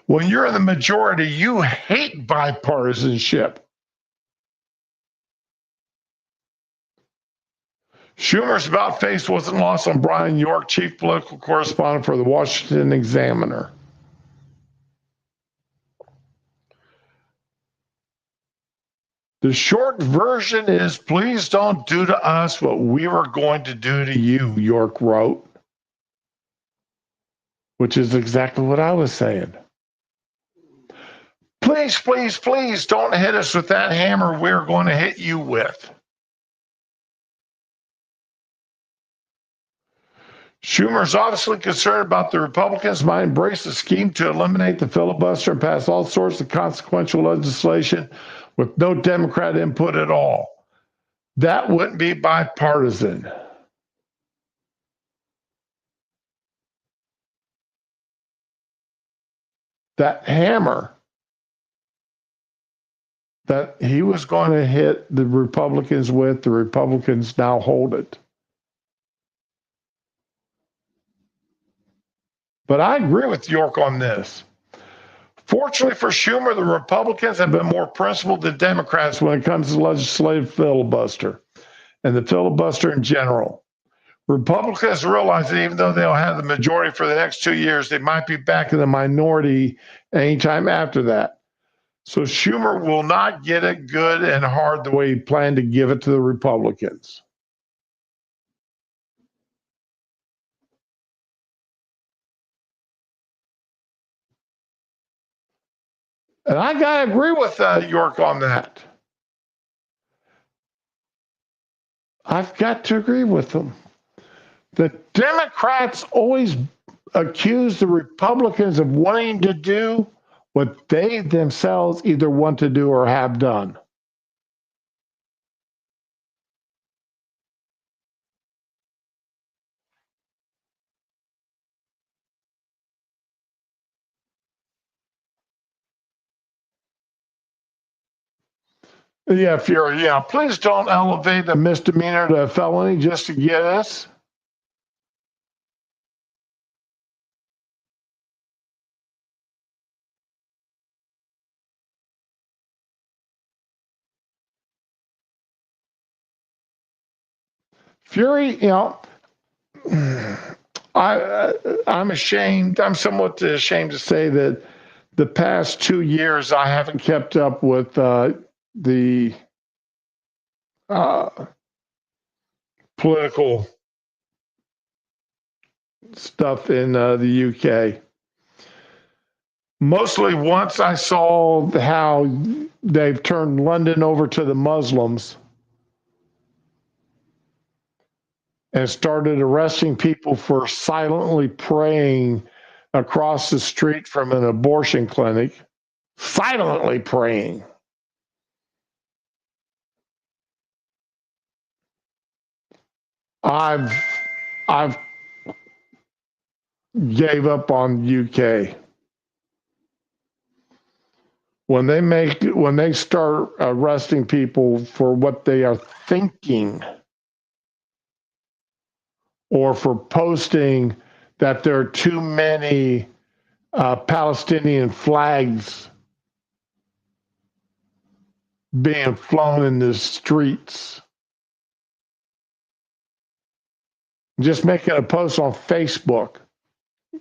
When you're in the majority, you hate bipartisanship. Schumer's about face wasn't lost on Brian York, chief political correspondent for the Washington Examiner. The short version is, please don't do to us what we were going to do to you, York wrote. Which is exactly what I was saying. Please, please, please don't hit us with that hammer we're going to hit you with. Schumer's obviously concerned about the Republicans might embrace a scheme to eliminate the filibuster and pass all sorts of consequential legislation with no Democrat input at all. That wouldn't be bipartisan. That hammer that he was going to hit the Republicans with, the Republicans now hold it. But I agree with York on this. Fortunately for Schumer, the Republicans have been more principled than Democrats when it comes to legislative filibuster and the filibuster in general. Republicans realize that even though they'll have the majority for the next 2 years, they might be back in the minority anytime after that. So Schumer will not get it good and hard the way he planned to give it to the Republicans. And I got to agree with York on that. I've got to agree with them. The Democrats always accuse the Republicans of wanting to do what they themselves either want to do or have done. Yeah, Fury, yeah, please don't elevate a misdemeanor to a felony just to get us. Fury, I'm ashamed. I'm somewhat ashamed to say that the past 2 years I haven't kept up with the political stuff in the UK. Mostly once I saw how they've turned London over to the Muslims and started arresting people for silently praying across the street from an abortion clinic. Silently praying. I've gave up on UK. when they start arresting people for what they are thinking or for posting that there are too many Palestinian flags being flown in the streets. Just making a post on Facebook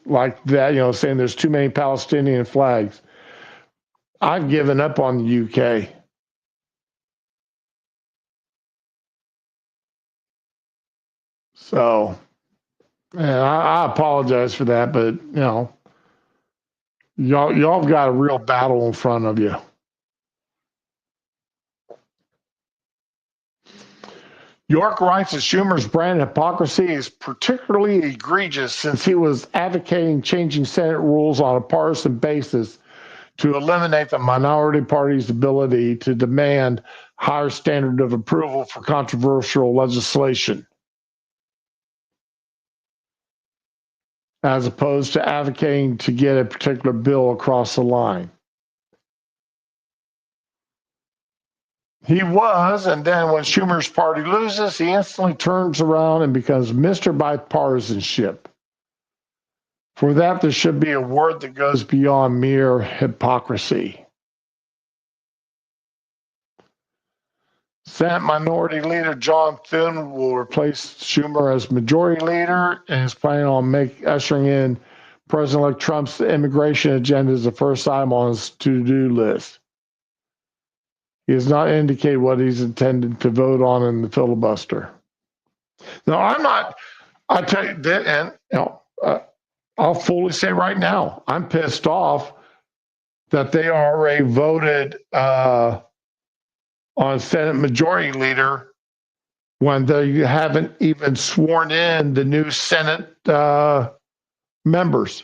like that, saying there's too many Palestinian flags. I've given up on the UK. So, I apologize for that, but y'all have got a real battle in front of you. York writes that Schumer's brand of hypocrisy is particularly egregious since he was advocating changing Senate rules on a partisan basis to eliminate the minority party's ability to demand higher standard of approval for controversial legislation, as opposed to advocating to get a particular bill across the line. He was, and then when Schumer's party loses, he instantly turns around and becomes Mr. Bipartisanship. For that, there should be a word that goes beyond mere hypocrisy. Senate Minority Leader John Thune will replace Schumer as Majority Leader and is planning on ushering in President-elect Trump's immigration agenda as the first item on his to-do list. He has not indicated what he's intended to vote on in the filibuster. Now, I tell you that, and I'll fully say right now, I'm pissed off that they already voted on Senate Majority Leader when they haven't even sworn in the new Senate members.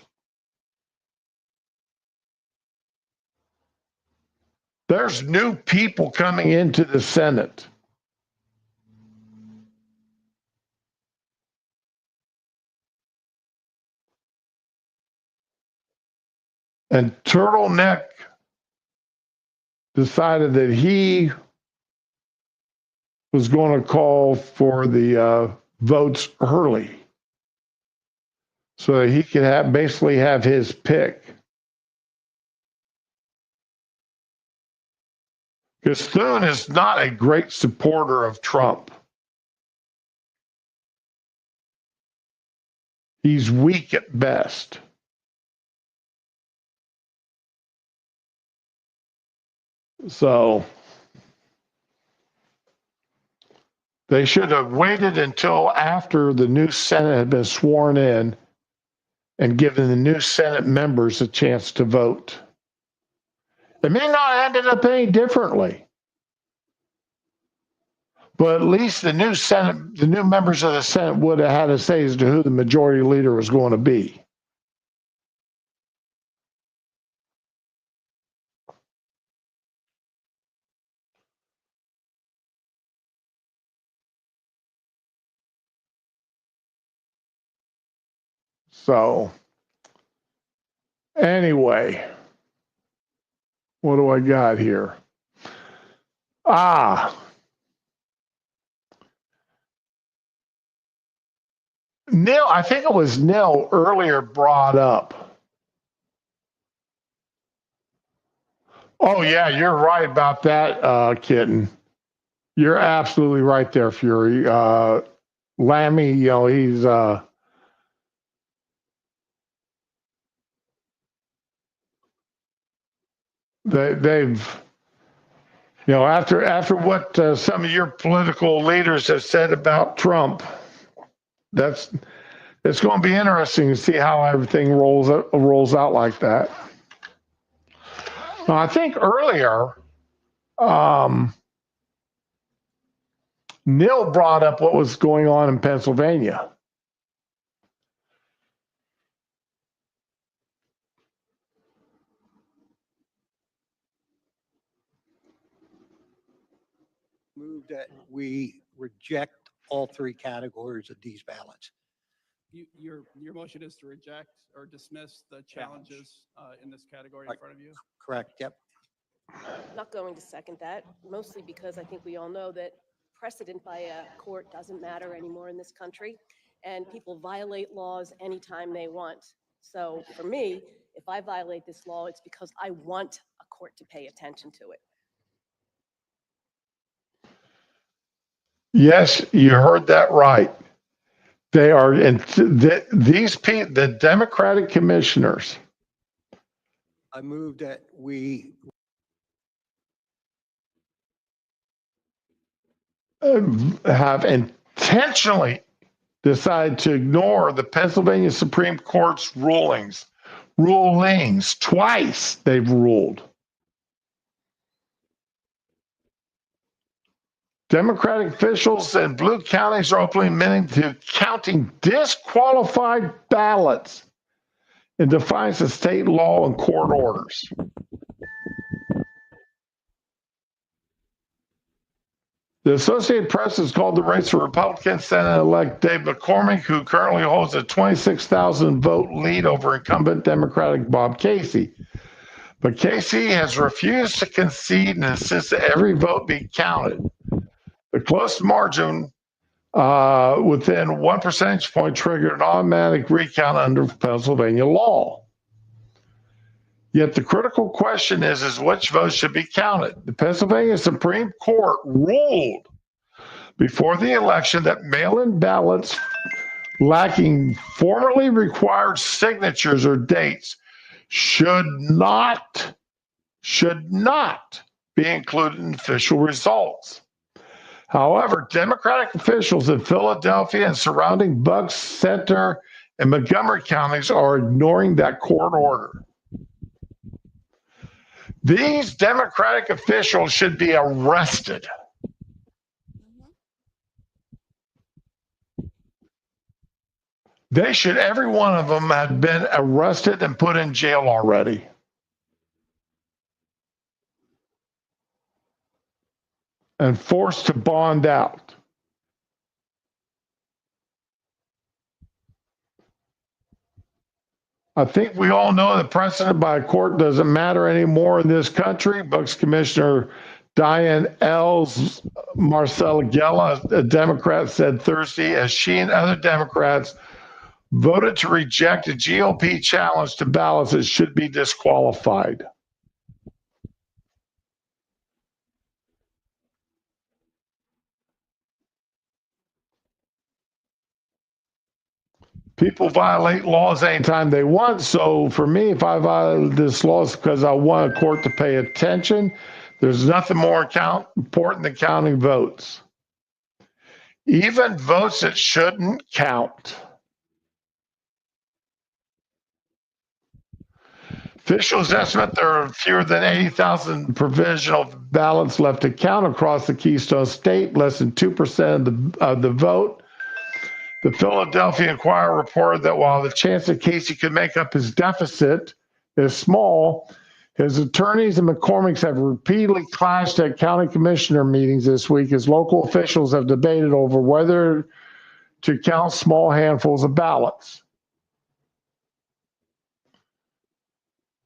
There's new people coming into the Senate. And Turtleneck decided that he was going to call for the votes early so that he could basically have his pick. Because Thune is not a great supporter of Trump. He's weak at best. So they should have waited until after the new Senate had been sworn in and given the new Senate members a chance to vote. It may not have ended up any differently. But at least the new members of the Senate would have had a say as to who the majority leader was going to be. So, anyway, what do I got here? Neil, I think it was Neil earlier brought up. Oh, yeah, you're right about that, Kitten. You're absolutely right there, Fury. Lammy, he's they've after what some of your political leaders have said about Trump, it's going to be interesting to see how everything rolls out like that. Now, I think earlier, Neil brought up what was going on in Pennsylvania. Move that we reject all three categories of these ballots. Your motion is to reject or dismiss the challenges in this category in front of you? Correct, yep. Not going to second that, mostly because I think we all know that precedent by a court doesn't matter anymore in this country, and people violate laws anytime they want. So for me, if I violate this law, it's because I want a court to pay attention to it. Yes, you heard that right. They are, and the Democratic commissioners I move that we have intentionally decided to ignore the Pennsylvania Supreme Court's rulings. Twice they've ruled. Democratic officials in blue counties are openly admitting to counting disqualified ballots in defiance of state law and court orders. The Associated Press has called the race for Republican Senate-elect Dave McCormick, who currently holds a 26,000 vote lead over incumbent Democratic Bob Casey. But Casey has refused to concede and insists that every vote be counted. The close margin within 1 percentage point triggered an automatic recount under Pennsylvania law. Yet the critical question is which votes should be counted. The Pennsylvania Supreme Court ruled before the election that mail-in ballots lacking formally required signatures or dates should not be included in official results. However, Democratic officials in Philadelphia and surrounding Bucks Center and Montgomery counties are ignoring that court order. These Democratic officials should be arrested. They should, every one of them, have been arrested and put in jail already. And forced to bond out. I think we all know that precedent by a court doesn't matter anymore in this country. Bucks Commissioner Diane Els Marcella Gella, a Democrat, said Thursday as she and other Democrats voted to reject a GOP challenge to ballots that should be disqualified. People violate laws anytime they want. So for me, if I violate this law, it's because I want a court to pay attention. There's nothing more important than counting votes. Even votes that shouldn't count. Officials estimate there are fewer than 80,000 provisional ballots left to count across the Keystone State, less than 2% of the vote. The Philadelphia Inquirer reported that while the chance that Casey could make up his deficit is small, his attorneys and McCormick's have repeatedly clashed at county commissioner meetings this week as local officials have debated over whether to count small handfuls of ballots.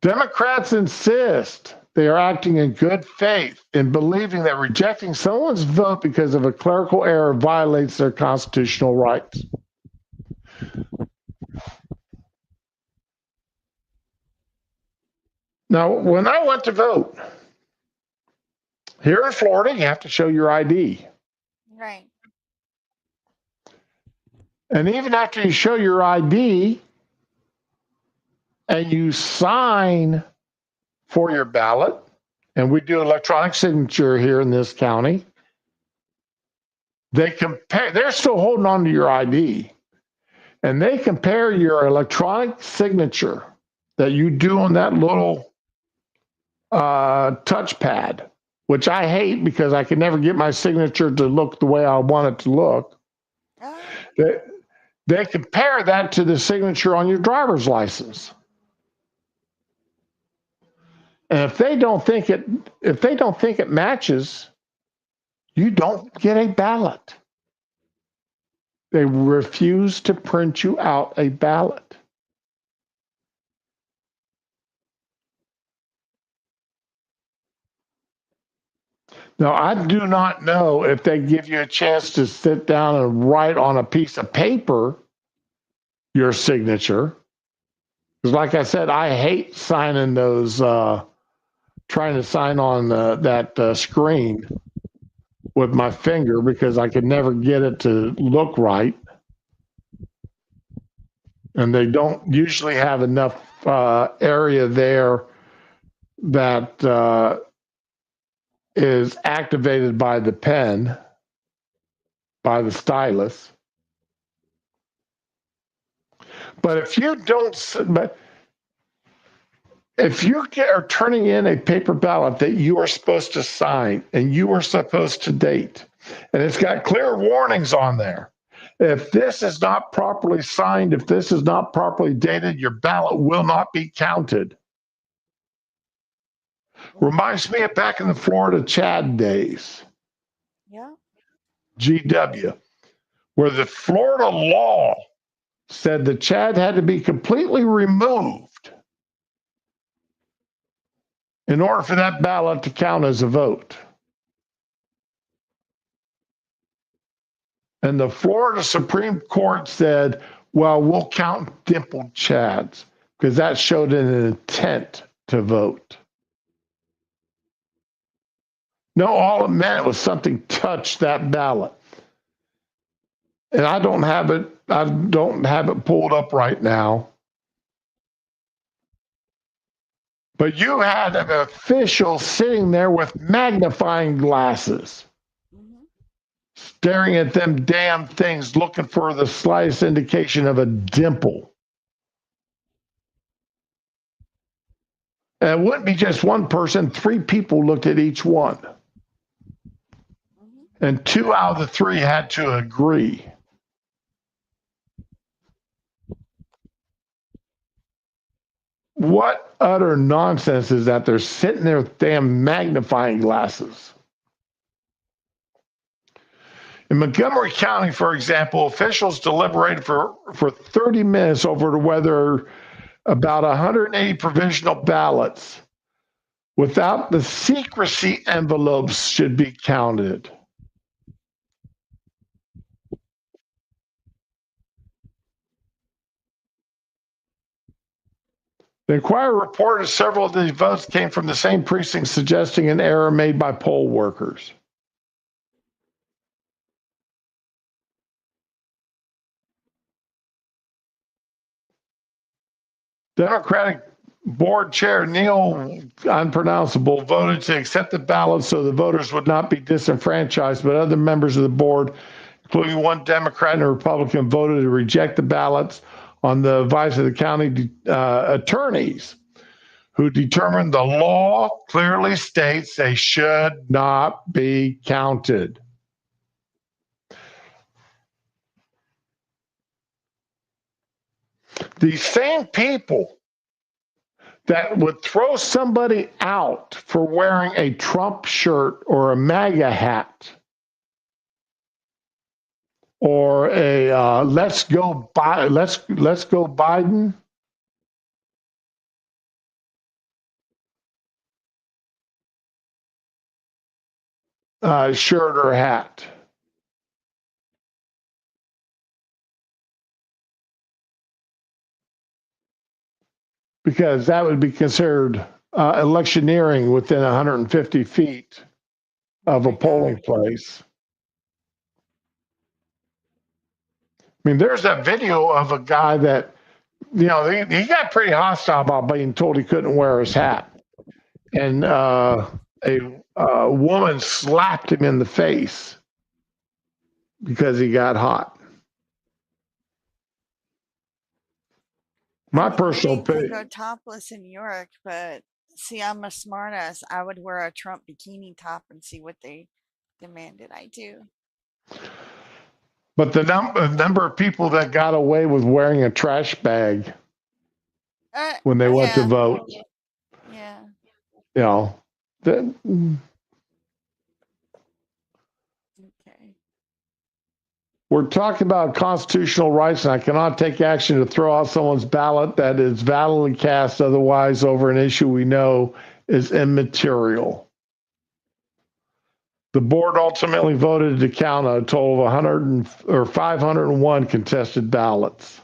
Democrats insist they are acting in good faith in believing that rejecting someone's vote because of a clerical error violates their constitutional rights. Now, when I went to vote, here in Florida, you have to show your ID. Right. And even after you show your ID and you sign for your ballot, and we do electronic signature here in this county, they're still holding on to your ID, and they compare your electronic signature that you do on that little touchpad, which I hate because I can never get my signature to look the way I want it to look. They compare that to the signature on your driver's license. And if they don't think it matches, you don't get a ballot. They refuse to print you out a ballot. Now, I do not know if they give you a chance to sit down and write on a piece of paper your signature. Because, like I said, I hate signing those, trying to sign on that screen with my finger because I could never get it to look right. And they don't usually have enough area there that is activated by the pen, by the stylus. But if you don't, but if you are turning in a paper ballot that you are supposed to sign and you are supposed to date, and it's got clear warnings on there, if this is not properly signed, if this is not properly dated, your ballot will not be counted. Reminds me of back in the Florida Chad days. Yeah. GW, where the Florida law said the Chad had to be completely removed in order for that ballot to count as a vote. And the Florida Supreme Court said, well, we'll count dimpled Chads because that showed an intent to vote. No, all it meant was something touched that ballot. And I don't have it pulled up right now. But you had an official sitting there with magnifying glasses, staring at them damn things, looking for the slightest indication of a dimple. And it wouldn't be just one person, 3 people looked at each one. And 2 out of the 3 had to agree. What utter nonsense is that? They're sitting there with damn magnifying glasses. In Montgomery County, for example, officials deliberated for 30 minutes over whether about 180 provisional ballots without the secrecy envelopes should be counted. The Inquirer reported several of the votes came from the same precinct, suggesting an error made by poll workers. Democratic Board Chair Neil Unpronounceable voted to accept the ballot so the voters would not be disenfranchised, but other members of the board, including one Democrat and a Republican, voted to reject the ballots on the advice of the county attorneys, who determined the law clearly states they should not be counted. These same people that would throw somebody out for wearing a Trump shirt or a MAGA hat or a let's go Biden shirt or hat. Because that would be considered electioneering within 150 feet of a polling place. I mean, there's that video of a guy that, you know, he got pretty hostile about being told he couldn't wear his hat. And a woman slapped him in the face because he got hot. My personal They could opinion. go topless in New York, but see, I'm a smartass. I would wear a Trump bikini top and see what they demanded I do. But the number of people that got away with wearing a trash bag when they went to Yeah. vote, Yeah. you know, Okay. we're talking about constitutional rights, and I cannot take action to throw out someone's ballot that is validly cast otherwise over an issue we know is immaterial. The board ultimately voted to count a total of 501 contested ballots.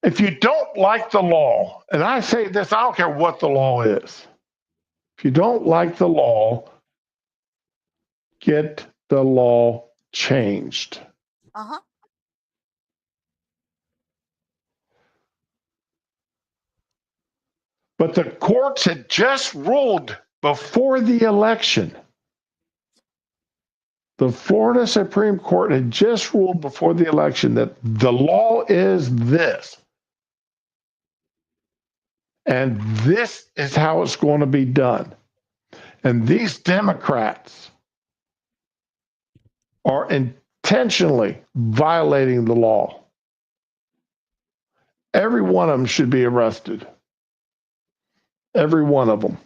If you don't like the law, and I say this, I don't care what the law is. If you don't like the law, get the law changed. Uh-huh. But the courts had just ruled before the election. The Florida Supreme Court had just ruled before the election that the law is this. And this is how it's going to be done. And these Democrats are intentionally violating the law. Every one of them should be arrested. Every one of them.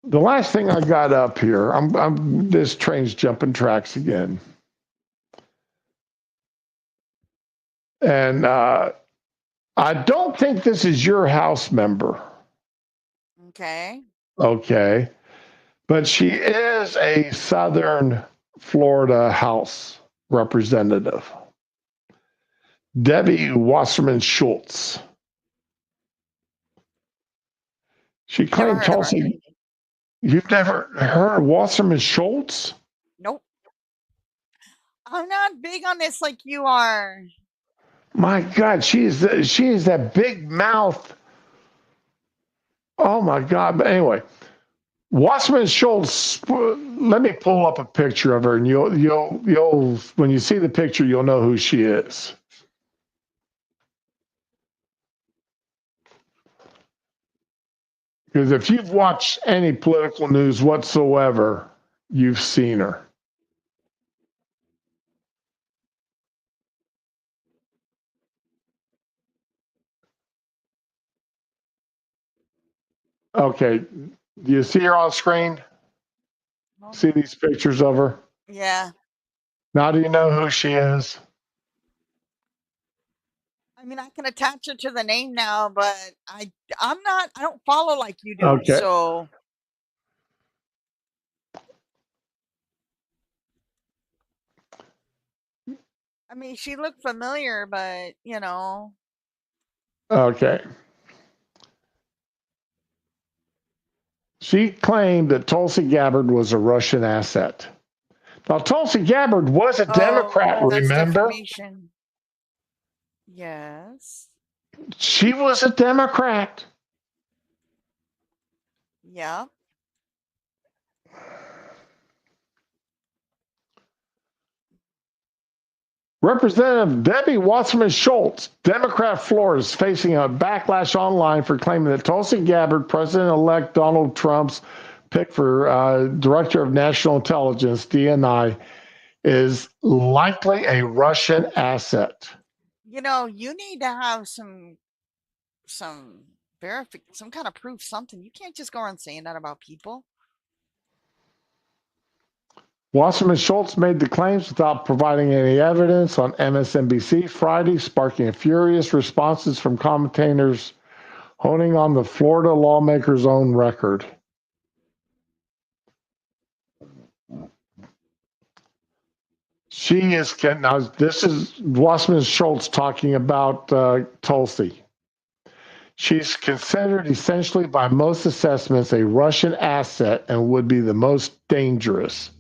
The last thing I got up here, this train's jumping tracks again. And I don't think this is your House member. Okay. Okay. But she is a Southern Florida House representative. Debbie Wasserman Schultz. She claimed Tulsi. You've never heard of Wasserman Schultz? Nope. I'm not big on this like you are. My God, she is that big mouth. Oh my God! But anyway, Wasserman Schultz. Let me pull up a picture of her, and you'll when you see the picture, you'll know who she is. Because if you've watched any political news whatsoever, you've seen her. Okay, do you see her on screen? See these pictures of her? Yeah. Now do you know who she is? I mean, I can attach her to the name now, but I don't follow like you do. Okay. So I mean, she looked familiar, but Okay. She claimed that Tulsi Gabbard was a Russian asset. Now, Tulsi Gabbard was a Democrat, that's remember? defamation. Yes. She was a Democrat. Yeah. Representative Debbie Wasserman Schultz, Democrat Florida, is facing a backlash online for claiming that Tulsi Gabbard, President-elect Donald Trump's pick for Director of National Intelligence, DNI, is likely a Russian asset. You need to have some some kind of proof, something. You can't just go around saying that about people. Wasserman Schultz made the claims without providing any evidence on MSNBC Friday, sparking furious responses from commentators honing on the Florida lawmaker's own record. She is, now this is Wasserman Schultz talking about Tulsi. She's considered essentially by most assessments a Russian asset and would be the most dangerous.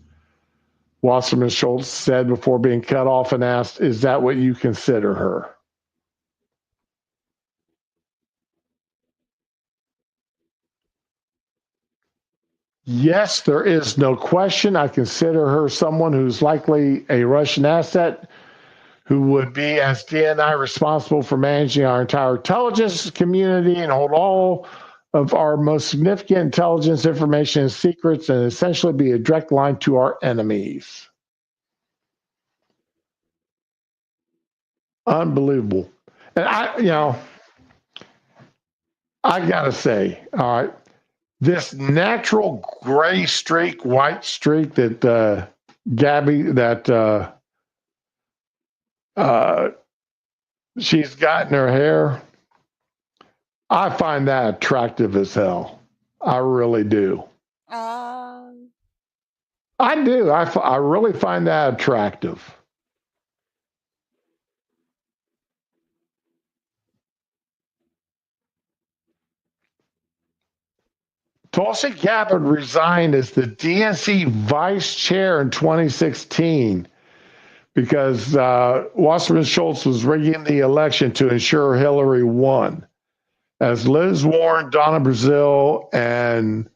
Wasserman Schultz said before being cut off and asked, "Is that what you consider her?" Yes, there is no question. I consider her someone who's likely a Russian asset who would be, as DNI, responsible for managing our entire intelligence community and hold all of our most significant intelligence information and secrets and essentially be a direct line to our enemies. Unbelievable. And I gotta say, all right, this natural gray streak, white streak that she's got in her hair, I find that attractive as hell. I really do. I do. I really find that attractive. Tulsi Gabbard resigned as the DNC vice chair in 2016 because Wasserman Schultz was rigging the election to ensure Hillary won. As Liz Warren, Donna Brazile, and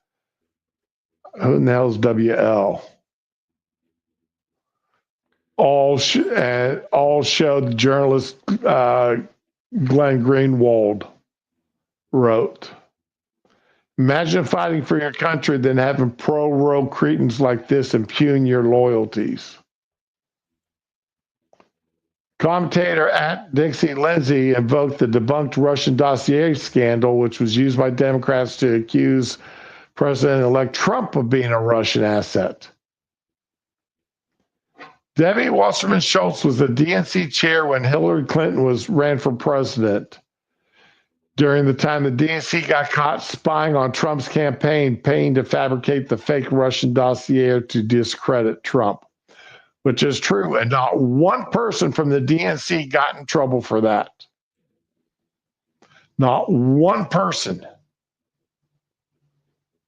who in the hell is WL? All showed the journalist Glenn Greenwald wrote. Imagine fighting for your country, then having pro-rogue cretins like this impugn your loyalties. Commentator at Dixie Lindsay invoked the debunked Russian dossier scandal, which was used by Democrats to accuse President-elect Trump of being a Russian asset. Debbie Wasserman Schultz was the DNC chair when Hillary Clinton ran for president. During the time the DNC got caught spying on Trump's campaign, paying to fabricate the fake Russian dossier to discredit Trump, which is true. And not one person from the DNC got in trouble for that. Not one person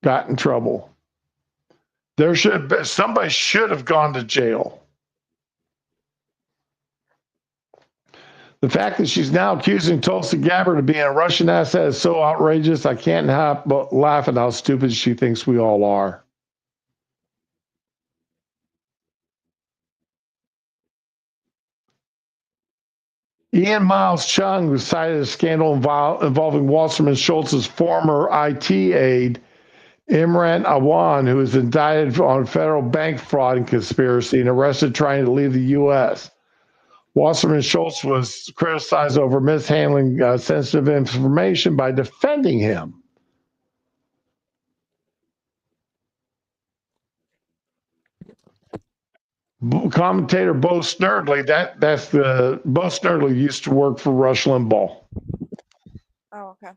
got in trouble. Somebody should have gone to jail. The fact that she's now accusing Tulsi Gabbard of being a Russian asset is so outrageous, I can't help but laugh at how stupid she thinks we all are. Ian Miles Chung, who cited a scandal involving Wasserman Schultz's former IT aide, Imran Awan, who was indicted on federal bank fraud and conspiracy and arrested trying to leave the U.S. Wasserman Schultz was criticized over mishandling sensitive information by defending him. Commentator Bo Snerdley, Bo Snerdley used to work for Rush Limbaugh. Oh, okay.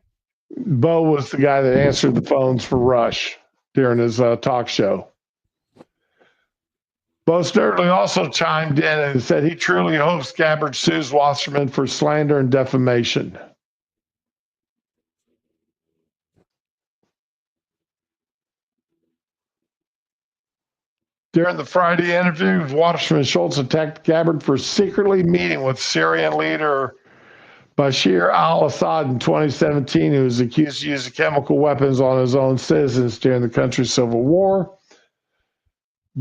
Bo was the guy that answered the phones for Rush during his talk show. Bo Snerdley also chimed in and said he truly hopes Gabbard sues Wasserman for slander and defamation. During the Friday interview, Wasserman Schultz attacked Gabbard for secretly meeting with Syrian leader Bashir al-Assad in 2017, who was accused of using chemical weapons on his own citizens during the country's civil war.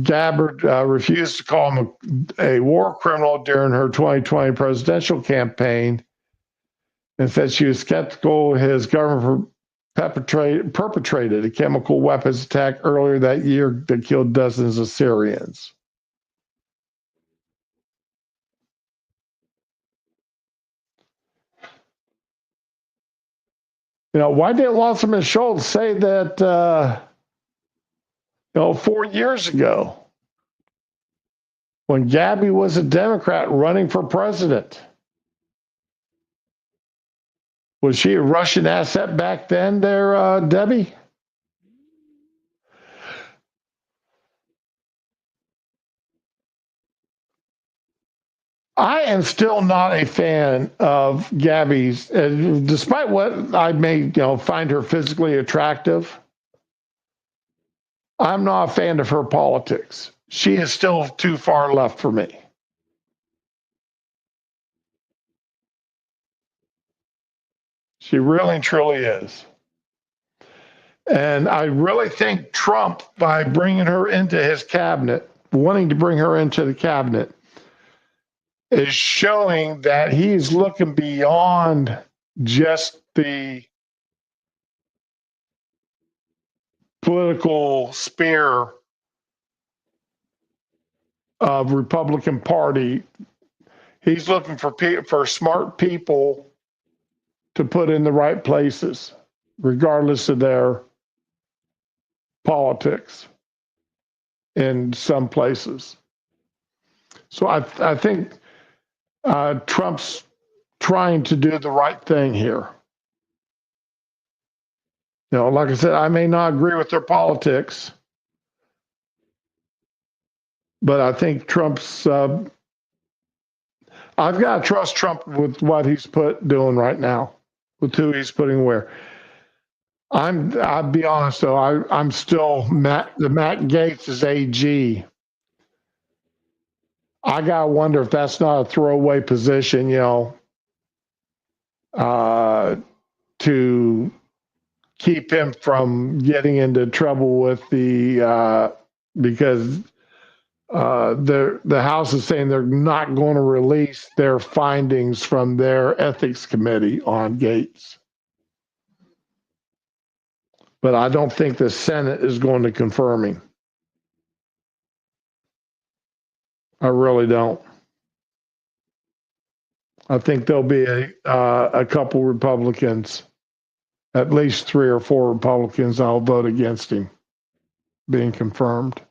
Gabbard refused to call him a war criminal during her 2020 presidential campaign and said she was skeptical his government perpetrated a chemical weapons attack earlier that year that killed dozens of Syrians. Why didn't Wasserman Schultz say that 4 years ago when Gabby was a Democrat running for president? Was she a Russian asset back then there, Debbie? I am still not a fan of Gabby's, despite what I may find her physically attractive. I'm not a fan of her politics. She is still too far left for me. She really and truly is. And I really think Trump, by bringing her into his cabinet, wanting to bring her into the cabinet, is showing that he's looking beyond just the political sphere of Republican Party. He's looking for smart people to put in the right places, regardless of their politics in some places. So I think Trump's trying to do the right thing here. You know, like I said, I may not agree with their politics, but I think Trump's. I've got to trust Trump with what he's doing right now, with who he's putting where. I'll be honest though, I'm still Matt Gaetz is AG. I gotta wonder if that's not a throwaway position, you know, to keep him from getting into trouble with the because the House is saying they're not going to release their findings from their ethics committee on Gates. But I don't think the Senate is going to confirm him. I really don't. I think there'll be a couple Republicans, at least 3 or 4 Republicans, I'll vote against him being confirmed.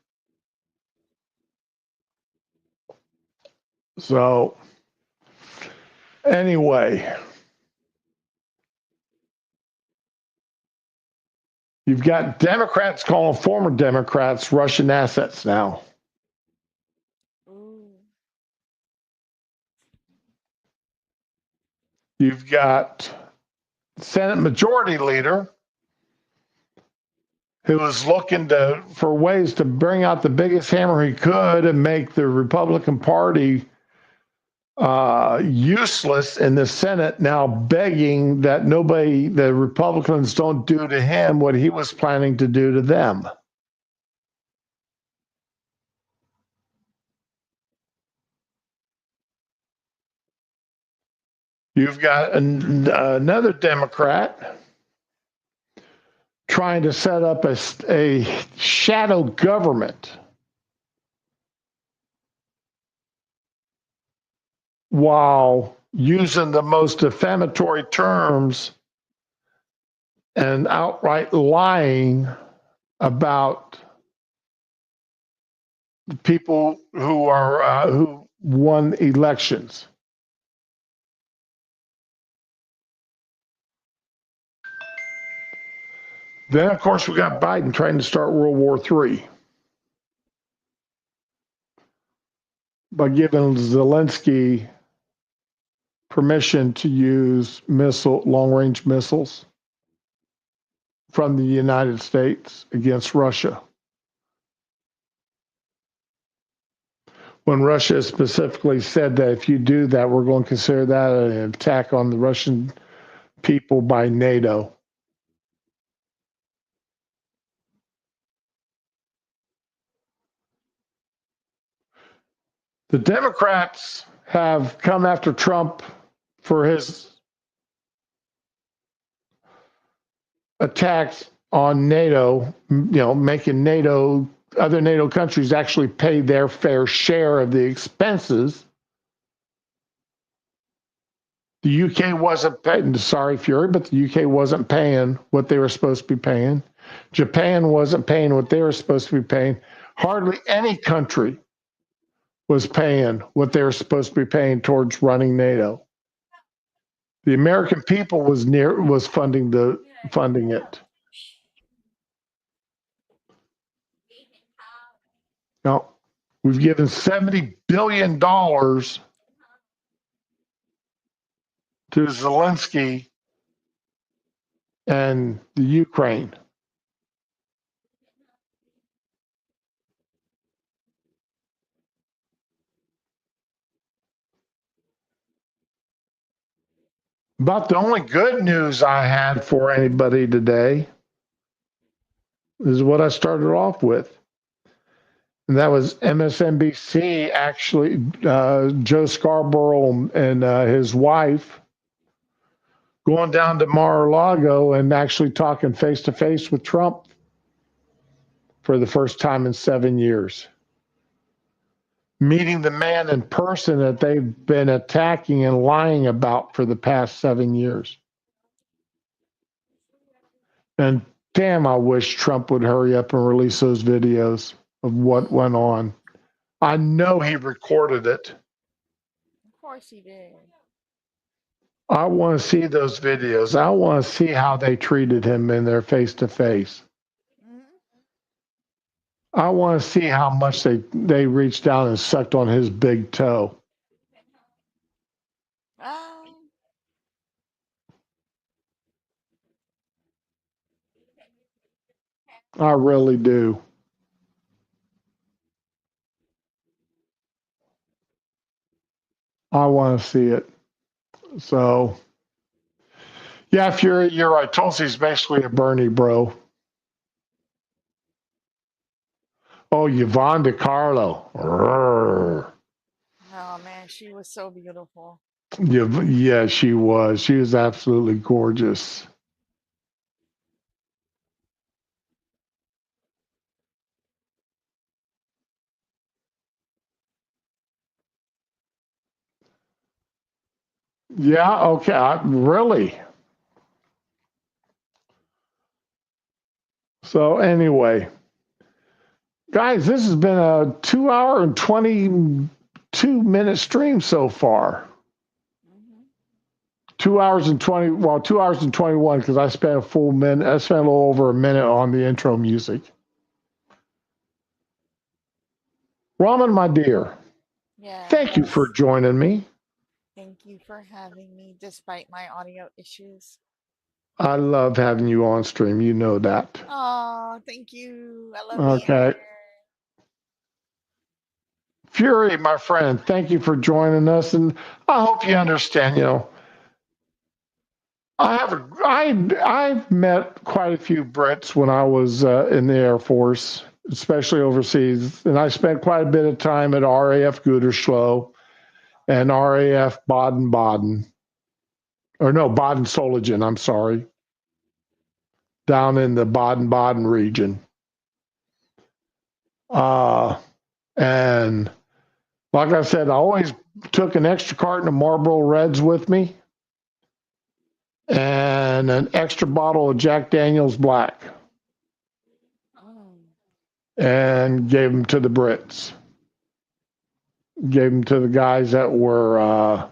So, anyway, you've got Democrats calling former Democrats Russian assets now. You've got Senate Majority Leader who was looking for ways to bring out the biggest hammer he could and make the Republican Party useless in the Senate, now begging that the Republicans don't do to him what he was planning to do to them. You've got another Democrat trying to set up a shadow government while using the most defamatory terms and outright lying about the people who won elections. Then, of course, we got Biden trying to start World War III by giving Zelensky permission to use long-range missiles from the United States against Russia. When Russia specifically said that if you do that, we're going to consider that an attack on the Russian people by NATO. The Democrats have come after Trump for his attacks on NATO, you know, making other NATO countries actually pay their fair share of the expenses. The UK wasn't paying, sorry, Fury, but the UK wasn't paying what they were supposed to be paying. Japan wasn't paying what they were supposed to be paying. Hardly any country was paying what they were supposed to be paying towards running NATO. The American people was funding it. Now, we've given $70 billion to Zelensky and the Ukraine. About the only good news I had for anybody today is what I started off with. And that was MSNBC actually, Joe Scarborough and his wife going down to Mar-a-Lago and actually talking face-to-face with Trump for the first time in 7 years. Meeting the man in person that they've been attacking and lying about for the past 7 years. And Damn, I wish Trump would hurry up and release those videos of what went on. I know he recorded it. Of course he did. I want to see those videos. I want to see how they treated him in their face to face. I want to see how much they reached down and sucked on his big toe. I really do. I want to see it. So, yeah, if you're right. Tulsi's basically a Bernie bro. Oh, Yvonne DiCarlo. Rrr. Oh man, she was so beautiful. Yeah, she was. She was absolutely gorgeous. Yeah, okay. Really? So anyway, guys, this has been a 2 hour and 22-minute stream so far. 2 hours and 2 hours and 21 because I spent a full minute. I spent a little over a minute on the intro music. Raman, my dear, thank you for joining me. Thank you for having me despite my audio issues. I love having you on stream. You know that. Oh, thank you. I love being Okay. here. Fury, my friend, thank you for joining us. And I hope you understand, I've met quite a few Brits when I was in the Air Force, especially overseas. And I spent quite a bit of time at RAF Gütersloh and RAF Baden-Baden. Or no, Baden-Solingen, I'm sorry. Down in the Baden-Baden region. And like I said, I always took an extra carton of Marlboro Reds with me and an extra bottle of Jack Daniels Black and gave them to the Brits. Gave them to the guys that were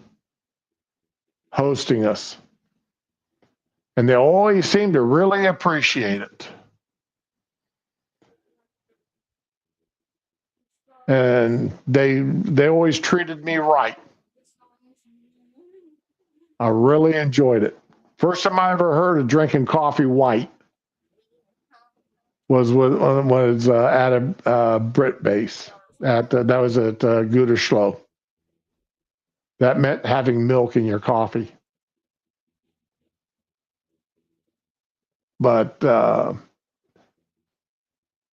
hosting us. And they always seemed to really appreciate it. And they always treated me right. I really enjoyed it. First time I ever heard of drinking coffee white was at a Brit base. That was at Gütersloh. That meant having milk in your coffee. But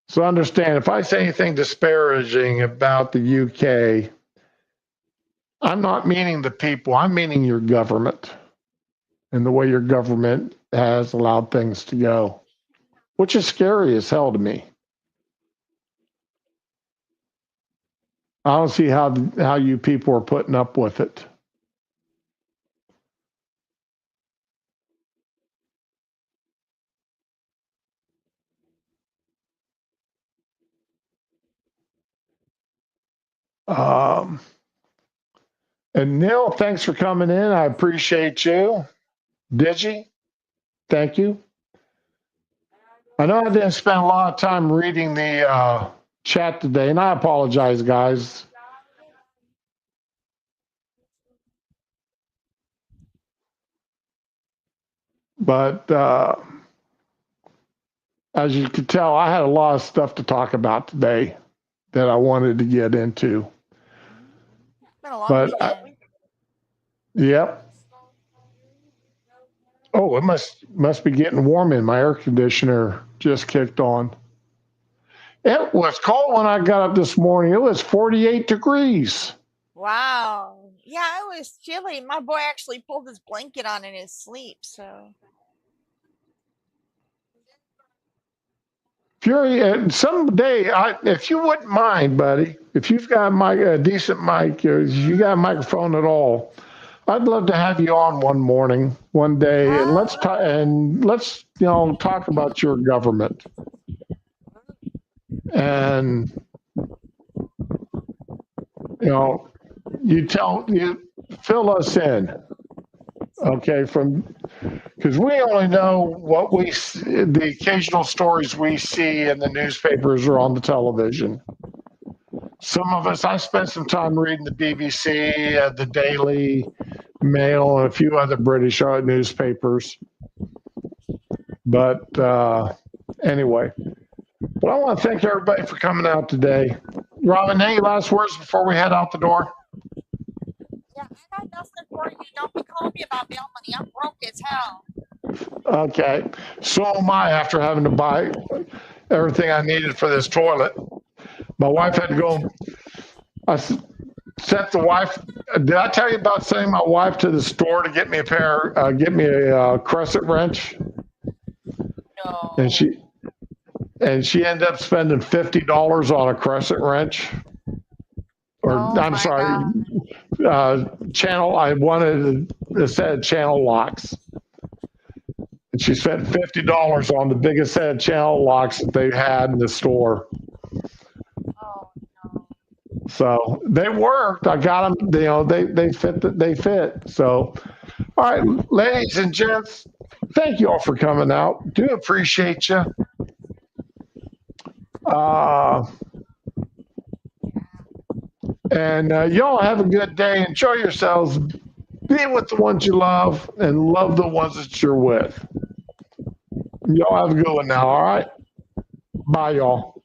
so understand, if I say anything disparaging about the UK, I'm not meaning the people, I'm meaning your government and the way your government has allowed things to go, which is scary as hell to me. I don't see how you people are putting up with it. And Neil, thanks for coming in. I appreciate you. Digi, thank you. I know I didn't spend a lot of time reading the chat today, and I apologize, guys. But as you can tell, I had a lot of stuff to talk about today that I wanted to get into. Been a long But weekend. yep. Oh, it must be getting warm in. My air conditioner just kicked on. It was cold when I got up this morning. It was 48 degrees. Wow. Yeah, it was chilly. My boy actually pulled his blanket on in his sleep, so. Fury, someday, if you wouldn't mind, buddy, if you've got a decent mic, or you got a microphone at all, I'd love to have you on one day, and let's talk about your government. And you fill us in, okay? Because we only know the occasional stories we see in the newspapers or on the television. Some of us, I spent some time reading the BBC, the Daily Mail, and a few other British newspapers. But anyway, but I want to thank everybody for coming out today. Robin, any last words before we head out the door? Yeah, I got nothing for you. Don't be calling me about bail money. I'm broke as hell. Okay. So am I after having to buy everything I needed for this toilet. My wife had to go. I sent the wife. Did I tell you about sending my wife to the store to get me a crescent wrench? No. And she ended up spending $50 on a crescent wrench. Or I'm sorry, channel. I wanted a set of channel locks. And she spent $50 on the biggest set of channel locks that they had in the store. Oh no. So they worked. I got them. They fit. They fit. So, all right, ladies and gents, thank you all for coming out. Do appreciate you. And y'all have a good day. Enjoy yourselves. Be with the ones you love and love the ones that you're with. Y'all have a good one now. All right. Bye, y'all.